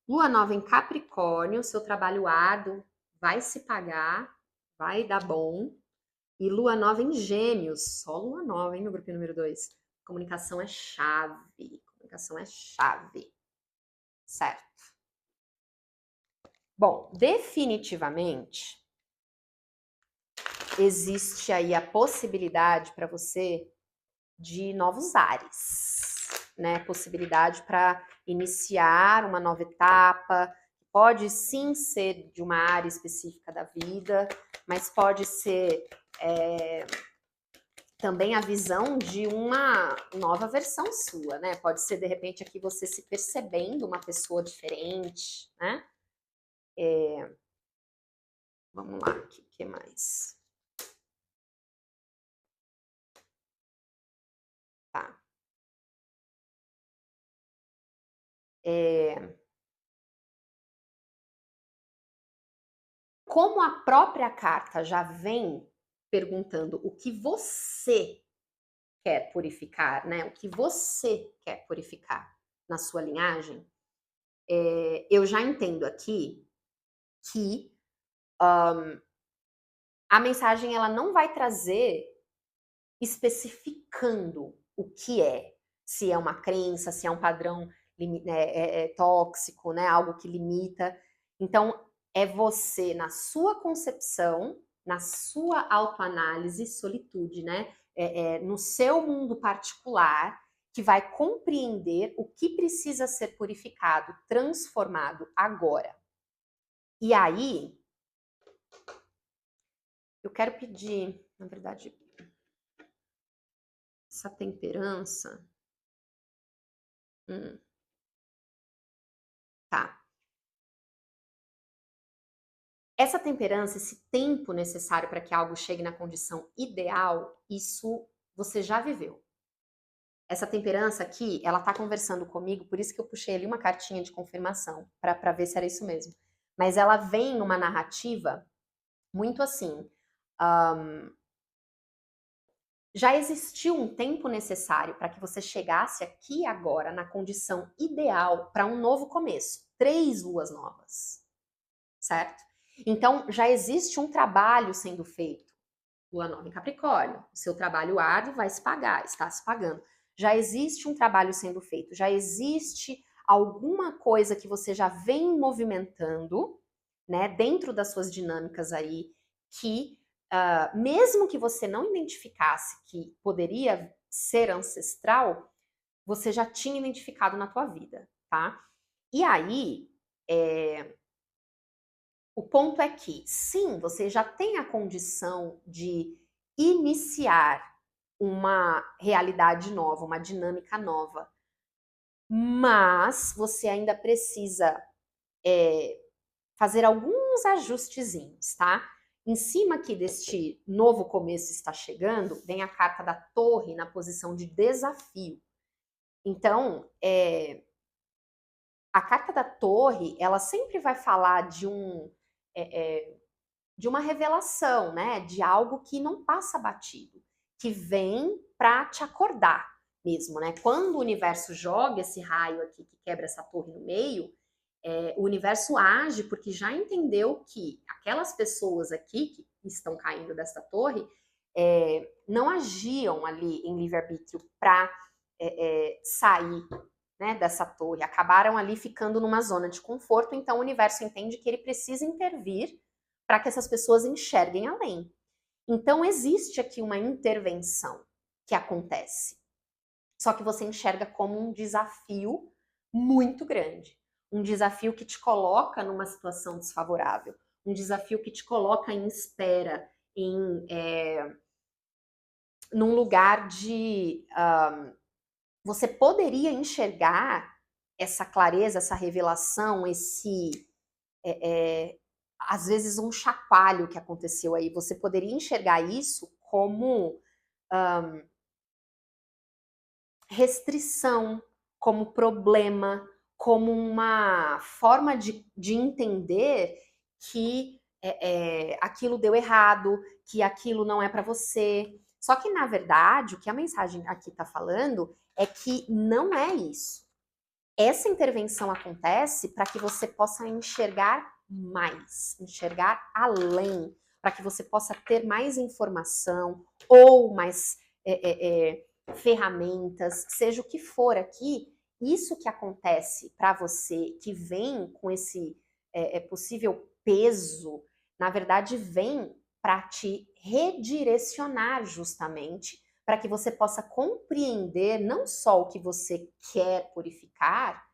Lua nova em Capricórnio, seu trabalho árduo vai se pagar, vai dar bom. E lua nova em Gêmeos, só lua nova, hein, meu grupinho número 2. Comunicação é chave. Comunicação é chave. Certo. Bom, definitivamente existe aí a possibilidade para você de novos ares, né? Possibilidade para iniciar uma nova etapa. Pode sim ser de uma área específica da vida, mas pode ser também a visão de uma nova versão sua, né? Pode ser, de repente, aqui você se percebendo uma pessoa diferente, né? Vamos lá, o que mais? Tá. como a própria carta já vem perguntando o que você quer purificar, né? O que você quer purificar na sua linhagem, eu já entendo aqui que a mensagem ela não vai trazer especificando o que é, se é uma crença, se é um padrão tóxico, né? Algo que limita. Então, é você, na sua concepção, na sua autoanálise, solitude, né? No seu mundo particular, que vai compreender o que precisa ser purificado, transformado agora. E aí, eu quero pedir, na verdade, essa temperança. Tá. Essa temperança, esse tempo necessário para que algo chegue na condição ideal, isso você já viveu. Essa temperança aqui, ela tá conversando comigo, por isso que eu puxei ali uma cartinha de confirmação, para ver se era isso mesmo. Mas ela vem numa narrativa muito assim. Já existiu um tempo necessário para que você chegasse aqui agora na condição ideal para um novo começo. 3 luas novas, certo? Então, já existe um trabalho sendo feito. Lua nova em Capricórnio. O seu trabalho árduo vai se pagar, está se pagando. Já existe um trabalho sendo feito, já existe alguma coisa que você já vem movimentando, né, dentro das suas dinâmicas aí, que mesmo que você não identificasse que poderia ser ancestral, você já tinha identificado na tua vida, tá? E aí, o ponto é que, sim, você já tem a condição de iniciar uma realidade nova, uma dinâmica nova, mas você ainda precisa fazer alguns ajustezinhos, tá? Em cima aqui deste novo começo está chegando, vem a carta da torre na posição de desafio. Então, a carta da torre, ela sempre vai falar de de uma revelação, né? De algo que não passa batido, que vem para te acordar mesmo, né? Quando o universo joga esse raio aqui que quebra essa torre no meio, o universo age porque já entendeu que aquelas pessoas aqui que estão caindo dessa torre não agiam ali em livre-arbítrio para sair, né, dessa torre, acabaram ali ficando numa zona de conforto, então o universo entende que ele precisa intervir para que essas pessoas enxerguem além. Então existe aqui uma intervenção que acontece. Só que você enxerga como um desafio muito grande. Um desafio que te coloca numa situação desfavorável. Um desafio que te coloca em espera, num lugar de... você poderia enxergar essa clareza, essa revelação, às vezes um chacoalho que aconteceu aí. Você poderia enxergar isso como restrição, como problema, como uma forma de entender que aquilo deu errado, que aquilo não é para você. Só que, na verdade, o que a mensagem aqui está falando é que não é isso. Essa intervenção acontece para que você possa enxergar mais, enxergar além, para que você possa ter mais informação ou mais ferramentas, seja o que for aqui. Isso que acontece para você, que vem com esse possível peso, na verdade vem para te redirecionar justamente para que você possa compreender não só o que você quer purificar,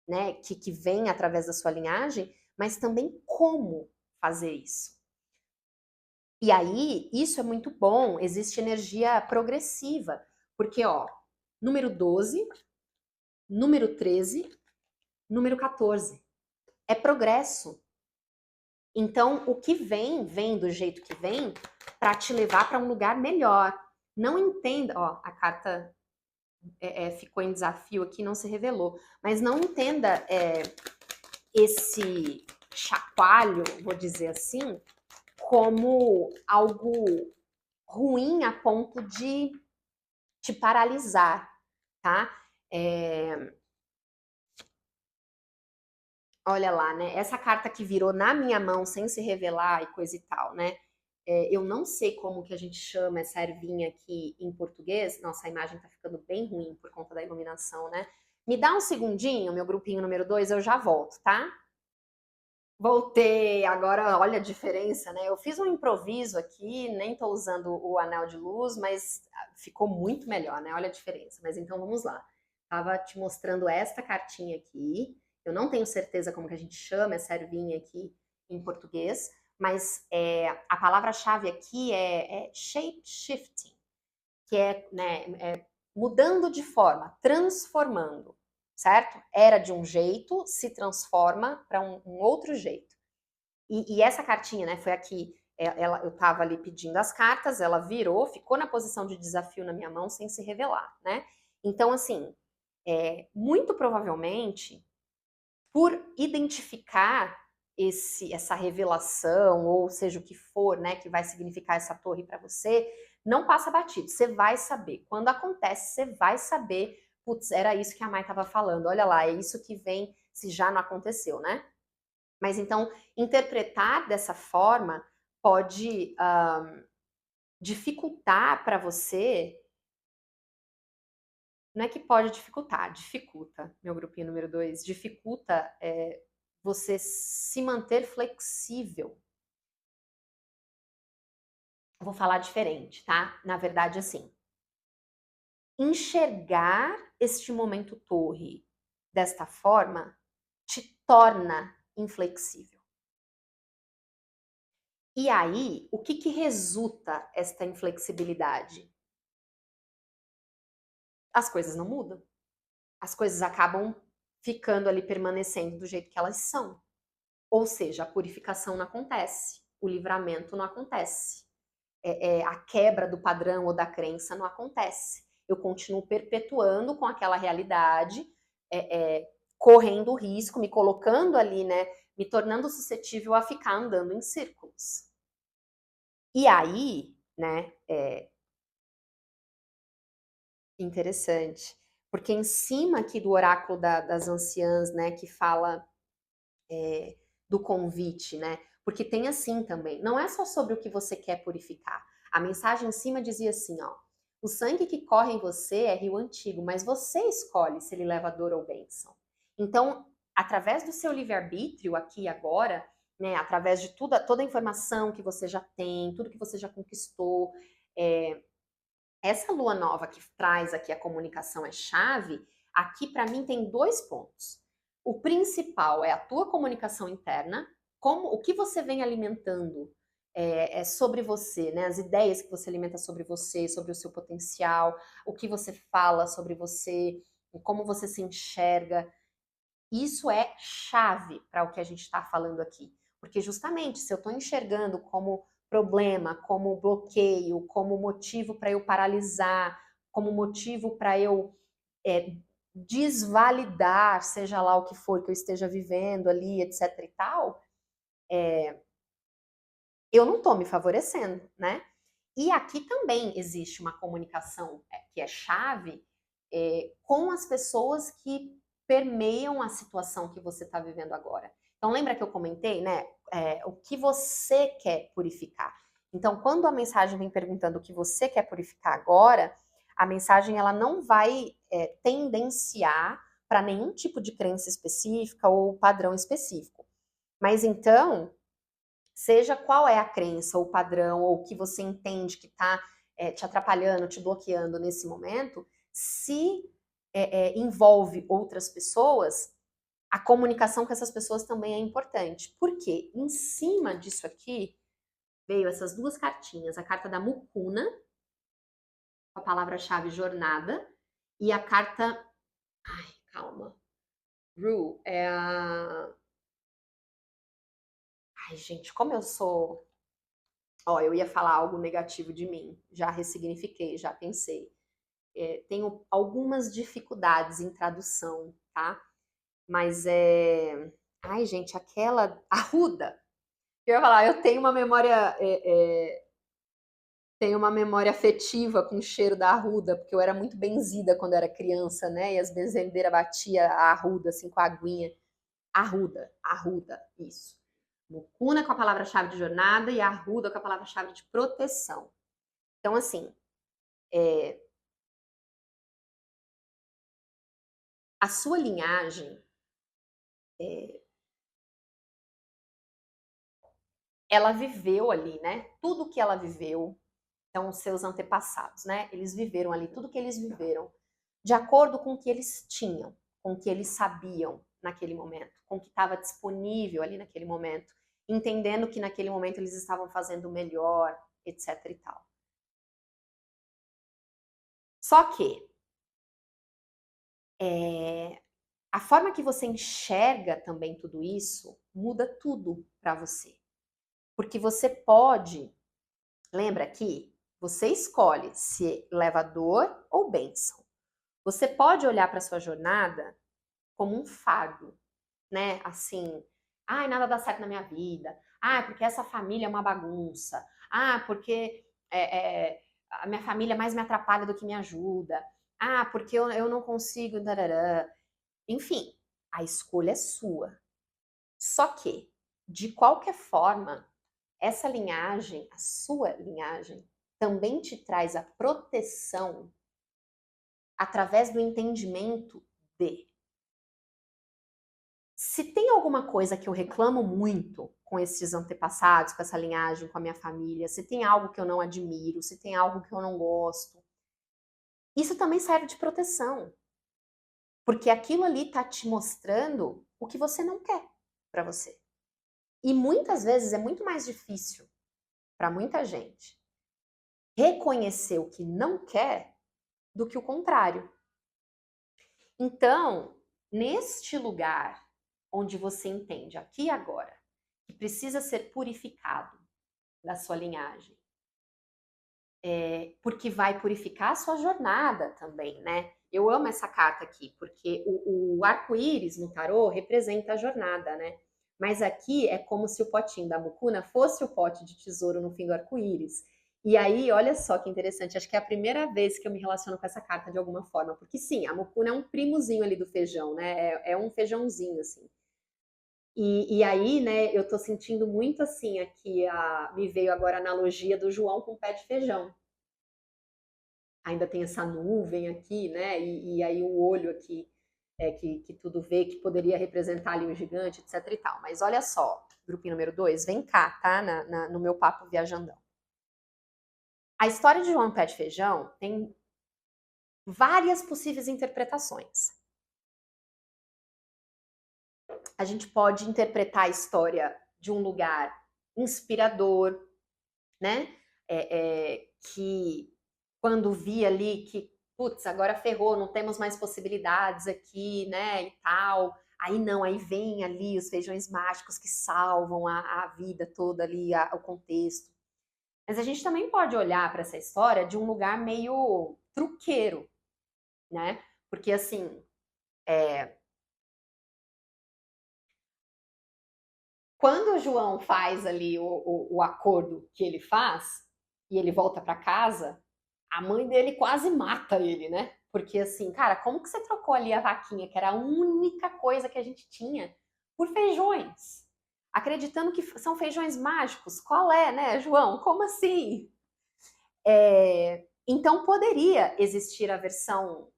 né, que vem através da sua linhagem, mas também como fazer isso. E aí, isso é muito bom, existe energia progressiva, porque, ó, número 12, número 13, número 14, é progresso. Então, o que vem, vem do jeito que vem, para te levar para um lugar melhor. Não entenda, ó, a carta ficou em desafio aqui, não se revelou, mas não entenda esse chacoalho, vou dizer assim, como algo ruim a ponto de te paralisar, tá? Olha lá, né? Essa carta que virou na minha mão sem se revelar e coisa e tal, né? Eu não sei como que a gente chama essa ervinha aqui em português. Nossa, a imagem tá ficando bem ruim por conta da iluminação, né? Me dá um segundinho, meu grupinho número 2, eu já volto, tá? Voltei, agora olha a diferença, né? Eu fiz um improviso aqui, nem tô usando o anel de luz, mas ficou muito melhor, né? Olha a diferença. Mas então vamos lá. Tava te mostrando esta cartinha aqui. Eu não tenho certeza como que a gente chama essa ervinha aqui em português, mas a palavra-chave aqui é shape shifting, que é mudando de forma, transformando, certo? Era de um jeito, se transforma para um outro jeito. E essa cartinha, né, foi aqui, eu estava ali pedindo as cartas, ela virou, ficou na posição de desafio na minha mão sem se revelar, né? Então, assim, muito provavelmente, por identificar essa revelação, ou seja o que for, né, que vai significar essa torre para você, não passa batido. Você vai saber. Quando acontece, você vai saber. Putz, era isso que a Mai estava falando. Olha lá, é isso que vem se já não aconteceu, né? Mas então, interpretar dessa forma pode dificultar para você. Não é que pode dificultar, dificulta, meu grupinho número 2, dificulta você se manter flexível. Vou falar diferente, tá? Na verdade, assim, enxergar este momento torre desta forma te torna inflexível. E aí, o que resulta esta inflexibilidade? As coisas não mudam. As coisas acabam ficando ali permanecendo do jeito que elas são. Ou seja, a purificação não acontece, o livramento não acontece, a quebra do padrão ou da crença não acontece. Eu continuo perpetuando com aquela realidade, correndo risco, me colocando ali, né, me tornando suscetível a ficar andando em círculos. E aí, né, interessante, porque em cima aqui do oráculo das anciãs, né, que fala do convite, né? Porque tem assim também, não é só sobre o que você quer purificar. A mensagem em cima dizia assim, ó, o sangue que corre em você é rio antigo, mas você escolhe se ele leva dor ou bênção. Então, através do seu livre-arbítrio aqui e agora, né, através de toda a informação que você já tem, tudo que você já conquistou, essa lua nova que traz aqui a comunicação é chave, aqui para mim tem 2 pontos. O principal é a tua comunicação interna, o que você vem alimentando sobre você, né? As ideias que você alimenta sobre você, sobre o seu potencial, o que você fala sobre você, como você se enxerga. Isso é chave para o que a gente está falando aqui. Porque justamente se eu estou enxergando como problema, como bloqueio, como motivo para eu paralisar, como motivo para eu desvalidar, seja lá o que for que eu esteja vivendo ali, etc e tal, eu não estou me favorecendo, né? E aqui também existe uma comunicação que é chave com as pessoas que permeiam a situação que você está vivendo agora. Então, lembra que eu comentei, né? O que você quer purificar. Então, quando a mensagem vem perguntando o que você quer purificar agora, a mensagem ela não vai tendenciar para nenhum tipo de crença específica ou padrão específico. Mas então, seja qual é a crença, ou padrão, ou o que você entende que está te atrapalhando, te bloqueando nesse momento, se envolve outras pessoas, a comunicação com essas pessoas também é importante. Porque em cima disso aqui, veio essas 2 cartinhas, a carta da Mucuna, com a palavra-chave jornada, e a carta... Ai, calma. Rue, é a... Ai, gente, como eu sou... Ó, eu ia falar algo negativo de mim, já ressignifiquei, já pensei. Tenho algumas dificuldades em tradução, tá? Mas Ai, gente, aquela arruda. Eu ia falar, eu tenho uma memória, tenho uma memória afetiva com o cheiro da arruda, porque eu era muito benzida quando era criança, né? E as benzendeiras batia a arruda assim com a aguinha. Arruda, arruda, isso. Mucuna com a palavra-chave de jornada e arruda com a palavra-chave de proteção. Então, assim, a sua linhagem, ela viveu ali, né? Tudo que ela viveu, então os seus antepassados, né? Eles viveram ali, tudo que eles viveram, de acordo com o que eles tinham, com o que eles sabiam naquele momento, com o que estava disponível ali naquele momento, entendendo que naquele momento eles estavam fazendo o melhor, etc e tal. Só que a forma que você enxerga também tudo isso muda tudo para você. Porque você pode, lembra que você escolhe se leva dor ou bênção. Você pode olhar para sua jornada como um fardo, né? Assim, ai, nada dá certo na minha vida. Ah, porque essa família é uma bagunça. Ah, porque a minha família mais me atrapalha do que me ajuda. Ah, porque eu não consigo. Darará. Enfim, a escolha é sua. Só que, de qualquer forma, essa linhagem, a sua linhagem, também te traz a proteção através do entendimento de. Se tem alguma coisa que eu reclamo muito com esses antepassados, com essa linhagem, com a minha família, se tem algo que eu não admiro, se tem algo que eu não gosto, isso também serve de proteção. Porque aquilo ali está te mostrando o que você não quer para você. E muitas vezes é muito mais difícil para muita gente reconhecer o que não quer do que o contrário. Então, neste lugar onde você entende aqui e agora que precisa ser purificado da sua linhagem, porque vai purificar a sua jornada também, né? Eu amo essa carta aqui, porque o arco-íris no tarô representa a jornada, né? Mas aqui é como se o potinho da mucuna fosse o pote de tesouro no fim do arco-íris. E aí, olha só que interessante, acho que é a primeira vez que eu me relaciono com essa carta de alguma forma, porque sim, a mucuna é um primozinho ali do feijão, né? É um feijãozinho, assim. E aí, né, eu tô sentindo muito assim aqui, me veio agora a analogia do João com o pé de feijão. Ainda tem essa nuvem aqui, né? E aí o olho aqui que tudo vê, que poderia representar ali o gigante, etc e tal. Mas olha só, grupinho número 2, vem cá, tá? No meu papo viajandão. A história de João Pé de Feijão tem várias possíveis interpretações. A gente pode interpretar a história de um lugar inspirador, né? Que quando vi ali que, putz, agora ferrou, não temos mais possibilidades aqui, né, e tal. Aí não, aí vem ali os feijões mágicos que salvam a vida toda ali, o contexto. Mas a gente também pode olhar para essa história de um lugar meio truqueiro, né? Porque assim, quando o João faz ali o acordo que ele faz e ele volta para casa, a mãe dele quase mata ele, né? Porque assim, cara, como que você trocou ali a vaquinha, que era a única coisa que a gente tinha, por feijões? Acreditando que são feijões mágicos. Qual é, né, João? Como assim? Então poderia existir a versão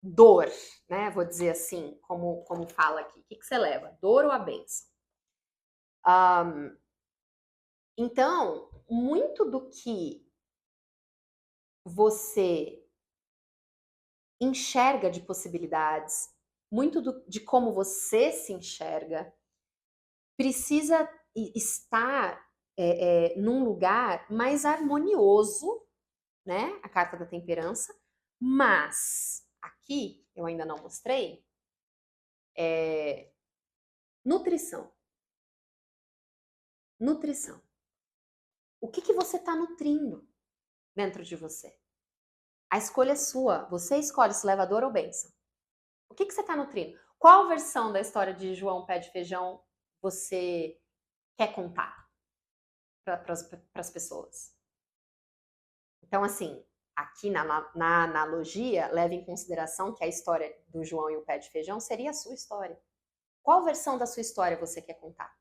dor, né? Vou dizer assim, como fala aqui. O que você leva? Dor ou a benção? Então, muito do que você enxerga de possibilidades, muito de como você se enxerga, precisa estar num lugar mais harmonioso, né? A carta da temperança, mas aqui eu ainda não mostrei nutrição. Nutrição. O que você está nutrindo dentro de você? A escolha é sua. Você escolhe se leva dor ou bênção. O que você está nutrindo? Qual versão da história de João Pé de Feijão você quer contar para as pessoas? Então, assim, aqui na analogia, leve em consideração que a história do João e o Pé de Feijão seria a sua história. Qual versão da sua história você quer contar?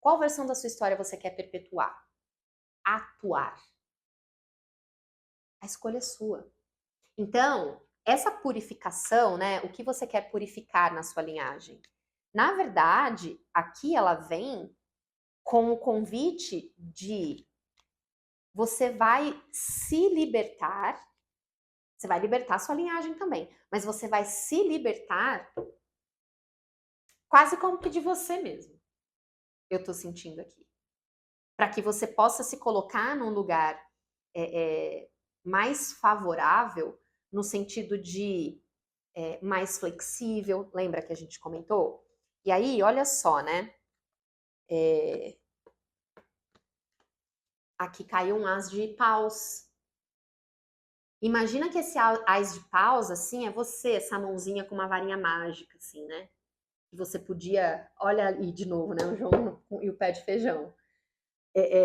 Qual versão da sua história você quer perpetuar? Atuar. A escolha é sua. Então, essa purificação, né? O que você quer purificar na sua linhagem? Na verdade, aqui ela vem com o convite de você vai se libertar, você vai libertar sua linhagem também, mas você vai se libertar quase como que de você mesmo. Eu tô sentindo aqui. Para que você possa se colocar num lugar mais favorável, no sentido de mais flexível, lembra que a gente comentou? E aí, olha só, né? Aqui caiu um as de paus. Imagina que esse as de paus, assim, é você, essa mãozinha com uma varinha mágica, assim, né? Que você podia, olha ali de novo, né? O João e o pé de feijão.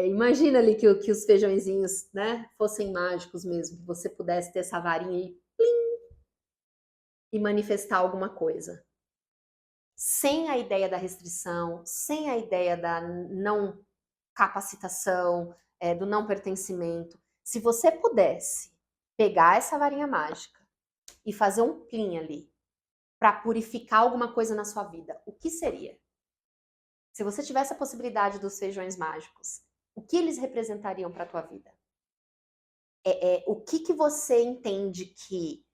Imagina ali que os feijõezinhos, né, fossem mágicos mesmo, que você pudesse ter essa varinha e plim, e manifestar alguma coisa. Sem a ideia da restrição, sem a ideia da não capacitação, do não pertencimento. Se você pudesse pegar essa varinha mágica e fazer um plim ali para purificar alguma coisa na sua vida, o que seria? Se você tivesse a possibilidade dos feijões mágicos, o que eles representariam para a tua vida? O que você entende que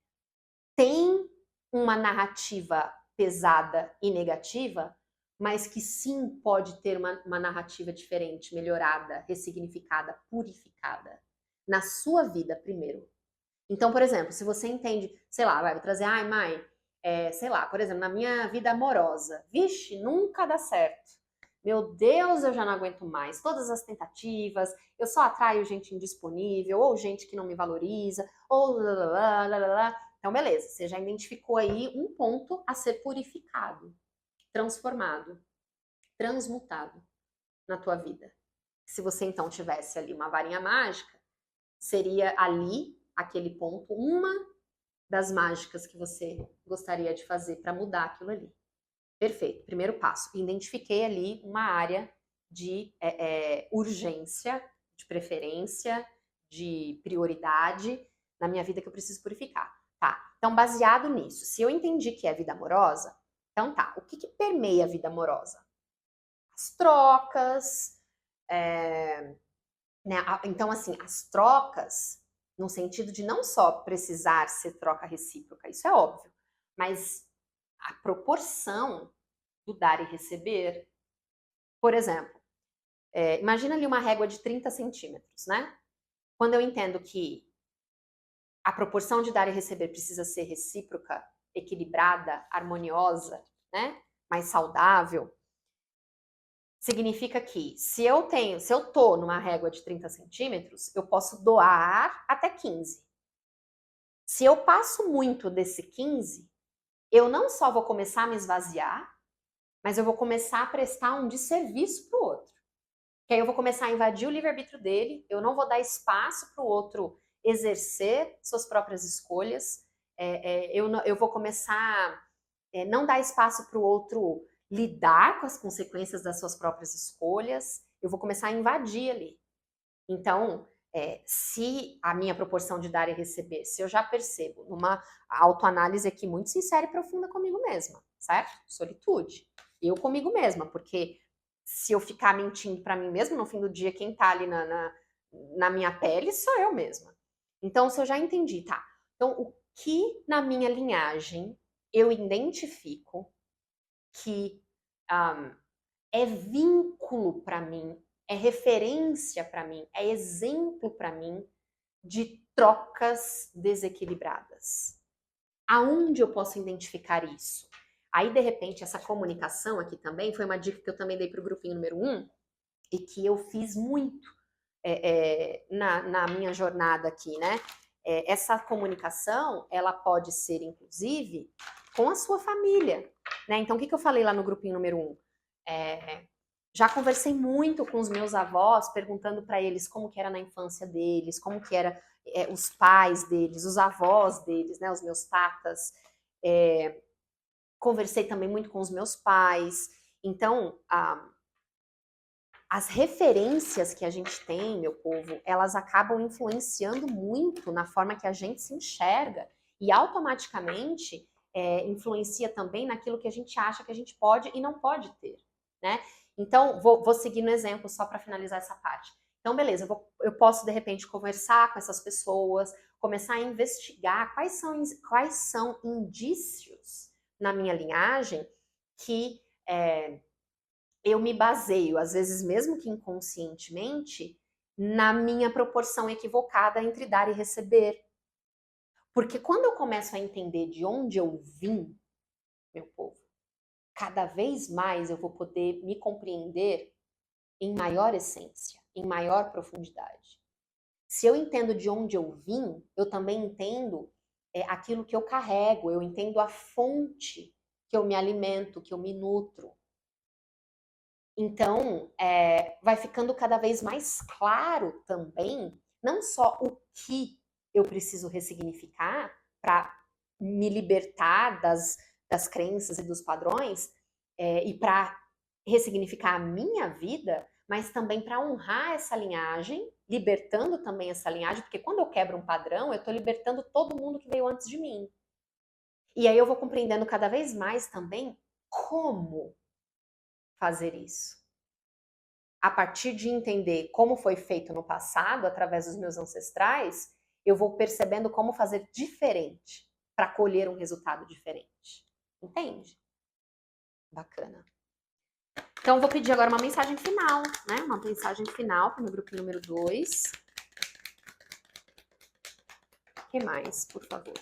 tem uma narrativa pesada e negativa, mas que sim pode ter uma narrativa diferente, melhorada, ressignificada, purificada na sua vida primeiro. Então, por exemplo, se você entende, sei lá, vai trazer, ai, mãe, sei lá, por exemplo, na minha vida amorosa, vixe, nunca dá certo. Meu Deus, eu já não aguento mais. Todas as tentativas, eu só atraio gente indisponível, ou gente que não me valoriza, ou lá, lá, lá, lá. Então, beleza, você já identificou aí um ponto a ser purificado, transformado, transmutado na tua vida. Se você então tivesse ali uma varinha mágica, seria ali, aquele ponto, uma das mágicas que você gostaria de fazer para mudar aquilo ali. Perfeito. Primeiro passo. Identifiquei ali uma área de urgência, de preferência, de prioridade na minha vida que eu preciso purificar. Tá. Então, baseado nisso, se eu entendi que é vida amorosa, então tá. O que permeia a vida amorosa? As trocas, né? Então, assim, as trocas, no sentido de não só precisar ser troca recíproca, isso é óbvio, mas a proporção do dar e receber. Por exemplo, imagina ali uma régua de 30 centímetros, né? Quando eu entendo que a proporção de dar e receber precisa ser recíproca, equilibrada, harmoniosa, né? Mais saudável, significa que se eu tô numa régua de 30 centímetros, eu posso doar até 15. Se eu passo muito desse 15, eu não só vou começar a me esvaziar, mas eu vou começar a prestar um desserviço pro outro. Que aí eu vou começar a invadir o livre-arbítrio dele, eu não vou dar espaço pro outro exercer suas próprias escolhas, eu vou começar a não dar espaço pro outro lidar com as consequências das suas próprias escolhas, eu vou começar a invadir ali. Então, se a minha proporção de dar e receber, se eu já percebo numa autoanálise aqui muito sincera e profunda comigo mesma, certo? Solitude. Eu comigo mesma, porque se eu ficar mentindo para mim mesma, no fim do dia, quem tá ali na minha pele sou eu mesma. Então, se eu já entendi, tá? Então, o que na minha linhagem eu identifico que é vínculo para mim, é referência para mim, é exemplo para mim de trocas desequilibradas. Aonde eu posso identificar isso? Aí, de repente, essa comunicação aqui também foi uma dica que eu também dei para o grupinho número 1 e que eu fiz muito na minha jornada aqui, né? Essa comunicação, ela pode ser, inclusive, com a sua família, né? Então, o que eu falei lá no grupinho número 1? Já conversei muito com os meus avós, perguntando para eles como que era na infância deles, como que era os pais deles, os avós deles, né? Os meus tatas. Conversei também muito com os meus pais. Então, as referências que a gente tem, meu povo, elas acabam influenciando muito na forma que a gente se enxerga e automaticamente influencia também naquilo que a gente acha que a gente pode e não pode ter, né? Então, vou seguir no exemplo só para finalizar essa parte. Então, beleza, eu posso, de repente, conversar com essas pessoas, começar a investigar quais são indícios na minha linhagem que eu me baseio, às vezes mesmo que inconscientemente, na minha proporção equivocada entre dar e receber. Porque quando eu começo a entender de onde eu vim, meu povo, cada vez mais eu vou poder me compreender em maior essência, em maior profundidade. Se eu entendo de onde eu vim, eu também entendo aquilo que eu carrego, eu entendo a fonte que eu me alimento, que eu me nutro. Então, vai ficando cada vez mais claro também, não só o que eu preciso ressignificar para me libertar das crenças e dos padrões, e para ressignificar a minha vida, mas também para honrar essa linhagem, libertando também essa linhagem, porque quando eu quebro um padrão, eu estou libertando todo mundo que veio antes de mim. E aí eu vou compreendendo cada vez mais também como fazer isso. A partir de entender como foi feito no passado, através dos meus ancestrais, eu vou percebendo como fazer diferente para colher um resultado diferente. Entende? Bacana. Então, vou pedir agora uma mensagem final, né? Uma mensagem final para o meu grupo número 2. O que mais, por favor?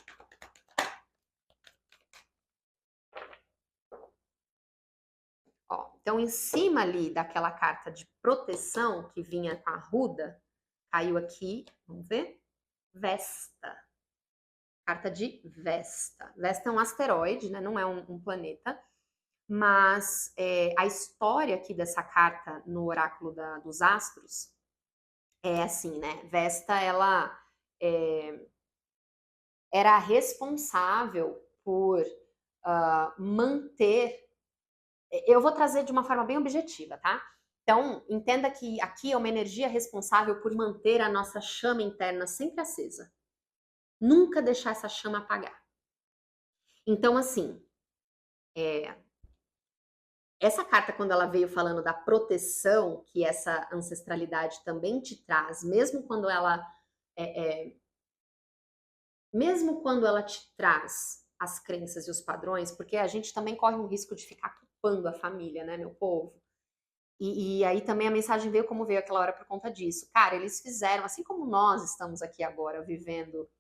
Ó, então, em cima ali daquela carta de proteção que vinha com a Ruda, caiu aqui, vamos ver? Vesta. Carta de Vesta. Vesta é um asteroide, né? Não é um planeta. Mas a história aqui dessa carta no oráculo dos astros é assim, né? Vesta, ela era responsável por manter. Eu vou trazer de uma forma bem objetiva, tá? Então, entenda que aqui é uma energia responsável por manter a nossa chama interna sempre acesa. Nunca deixar essa chama apagar. Então, assim, essa carta, quando ela veio falando da proteção que essa ancestralidade também te traz, mesmo quando ela te traz as crenças e os padrões, porque a gente também corre um risco de ficar culpando a família, né, meu povo? E aí também a mensagem veio como veio aquela hora por conta disso. Cara, eles fizeram, assim como nós estamos aqui agora vivendo,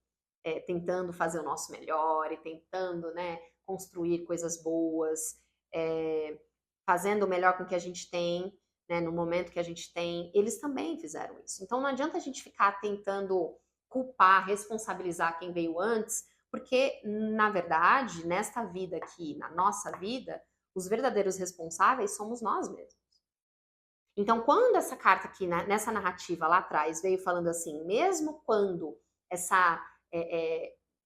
tentando fazer o nosso melhor e tentando, né, construir coisas boas, fazendo o melhor com o que a gente tem, né, no momento que a gente tem, eles também fizeram isso. Então não adianta a gente ficar tentando culpar, responsabilizar quem veio antes, porque, na verdade, nesta vida aqui, na nossa vida, os verdadeiros responsáveis somos nós mesmos. Então, quando essa carta aqui, nessa narrativa lá atrás, veio falando assim, mesmo quando essa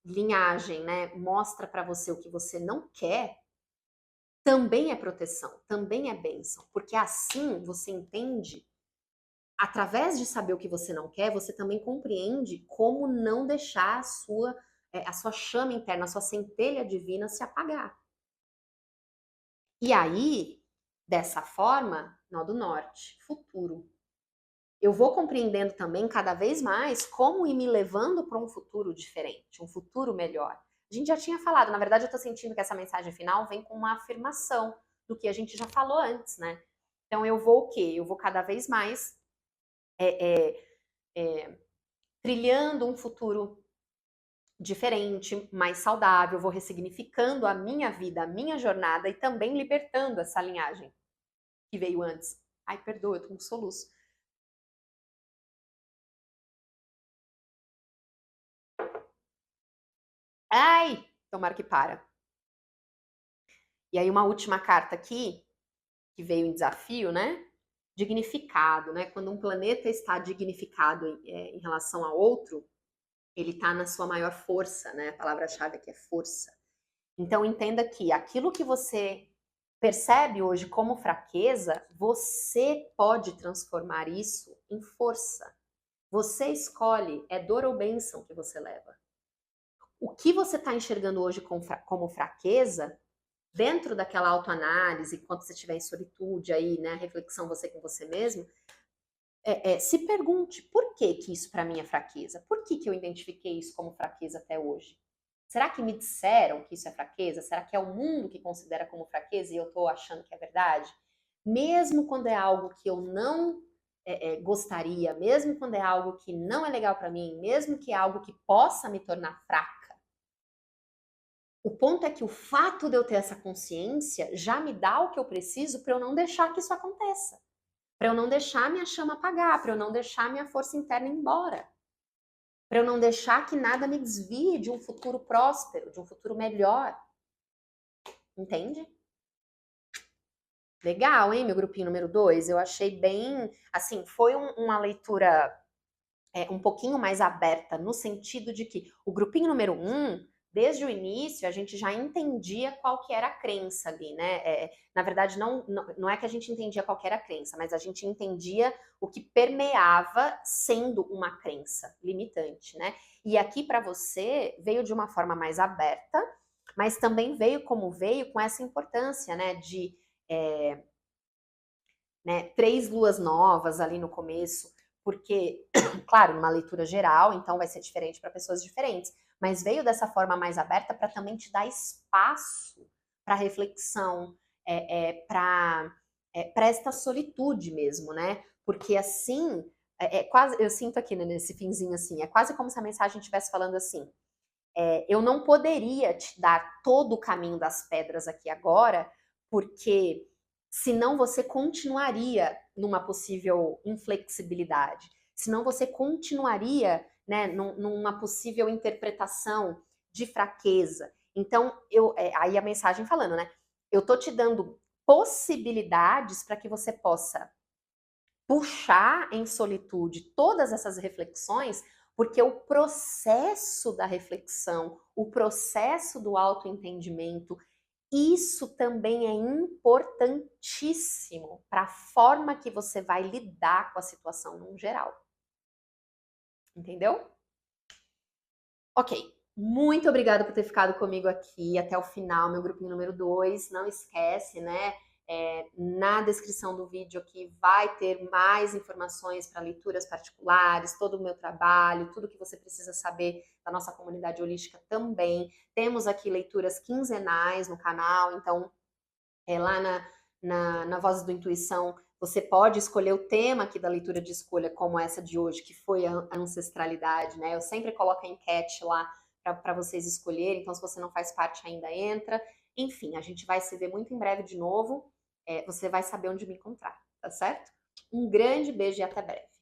linhagem, né, mostra para você o que você não quer, também é proteção, também é bênção, porque assim você entende, através de saber o que você não quer, você também compreende como não deixar a sua chama interna, a sua centelha divina se apagar. E aí, dessa forma, nó do norte, futuro. Eu vou compreendendo também cada vez mais como ir me levando para um futuro diferente, um futuro melhor. A gente já tinha falado, na verdade eu estou sentindo que essa mensagem final vem com uma afirmação do que a gente já falou antes, né? Então eu vou o quê? Eu vou cada vez mais trilhando um futuro diferente, mais saudável, vou ressignificando a minha vida, a minha jornada e também libertando essa linhagem que veio antes. Ai, perdoa, eu tô com um soluço. Ai, tomara que para. E aí uma última carta aqui, que veio em desafio, né? Dignificado, né? Quando um planeta está dignificado em relação a outro, ele está na sua maior força, né? A palavra-chave aqui é força. Então entenda que aquilo que você percebe hoje como fraqueza, você pode transformar isso em força. Você escolhe, é dor ou bênção que você leva. O que você está enxergando hoje como fraqueza, dentro daquela autoanálise, quando você estiver em solitude aí, né, reflexão você com você mesmo, se pergunte, por que que isso para mim é fraqueza? Por que que eu identifiquei isso como fraqueza até hoje? Será que me disseram que isso é fraqueza? Será que é o mundo que considera como fraqueza e eu estou achando que é verdade? Mesmo quando é algo que eu não gostaria, mesmo quando é algo que não é legal para mim, mesmo que é algo que possa me tornar fraca, o ponto é que o fato de eu ter essa consciência já me dá o que eu preciso para eu não deixar que isso aconteça. Para eu não deixar minha chama apagar, para eu não deixar minha força interna ir embora. Para eu não deixar que nada me desvie de um futuro próspero, de um futuro melhor. Entende? Legal, hein, meu grupinho número 2? Eu achei bem, assim, foi uma leitura um pouquinho mais aberta, no sentido de que o grupinho número 1, desde o início, a gente já entendia qual que era a crença ali, né? Na verdade, não é que a gente entendia qual que era a crença, mas a gente entendia o que permeava sendo uma crença limitante, né? E aqui para você veio de uma forma mais aberta, mas também veio como veio com essa importância, né? De 3 luas novas ali no começo, porque, claro, numa leitura geral, então vai ser diferente para pessoas diferentes, mas veio dessa forma mais aberta para também te dar espaço para reflexão, para esta solitude mesmo, né? Porque assim, quase, eu sinto aqui né, nesse finzinho assim, é quase como se a mensagem estivesse falando assim, eu não poderia te dar todo o caminho das pedras aqui agora, porque senão você continuaria numa possível inflexibilidade, senão você continuaria né, numa possível interpretação de fraqueza. Então, aí a mensagem falando, né? Eu tô te dando possibilidades para que você possa puxar em solitude todas essas reflexões, porque o processo da reflexão, o processo do autoentendimento, isso também é importantíssimo para a forma que você vai lidar com a situação no geral. Entendeu? Ok. Muito obrigada por ter ficado comigo aqui até o final, meu grupinho número 2. Não esquece, né? Na descrição do vídeo aqui vai ter mais informações para leituras particulares, todo o meu trabalho, tudo que você precisa saber da nossa comunidade holística também. Temos aqui leituras quinzenais no canal, então lá na Vozes do Intuição você pode escolher o tema aqui da leitura de escolha, como essa de hoje, que foi a ancestralidade, né? Eu sempre coloco a enquete lá para vocês escolherem, então se você não faz parte ainda, entra. Enfim, a gente vai se ver muito em breve de novo. Você vai saber onde me encontrar, tá certo? Um grande beijo e até breve.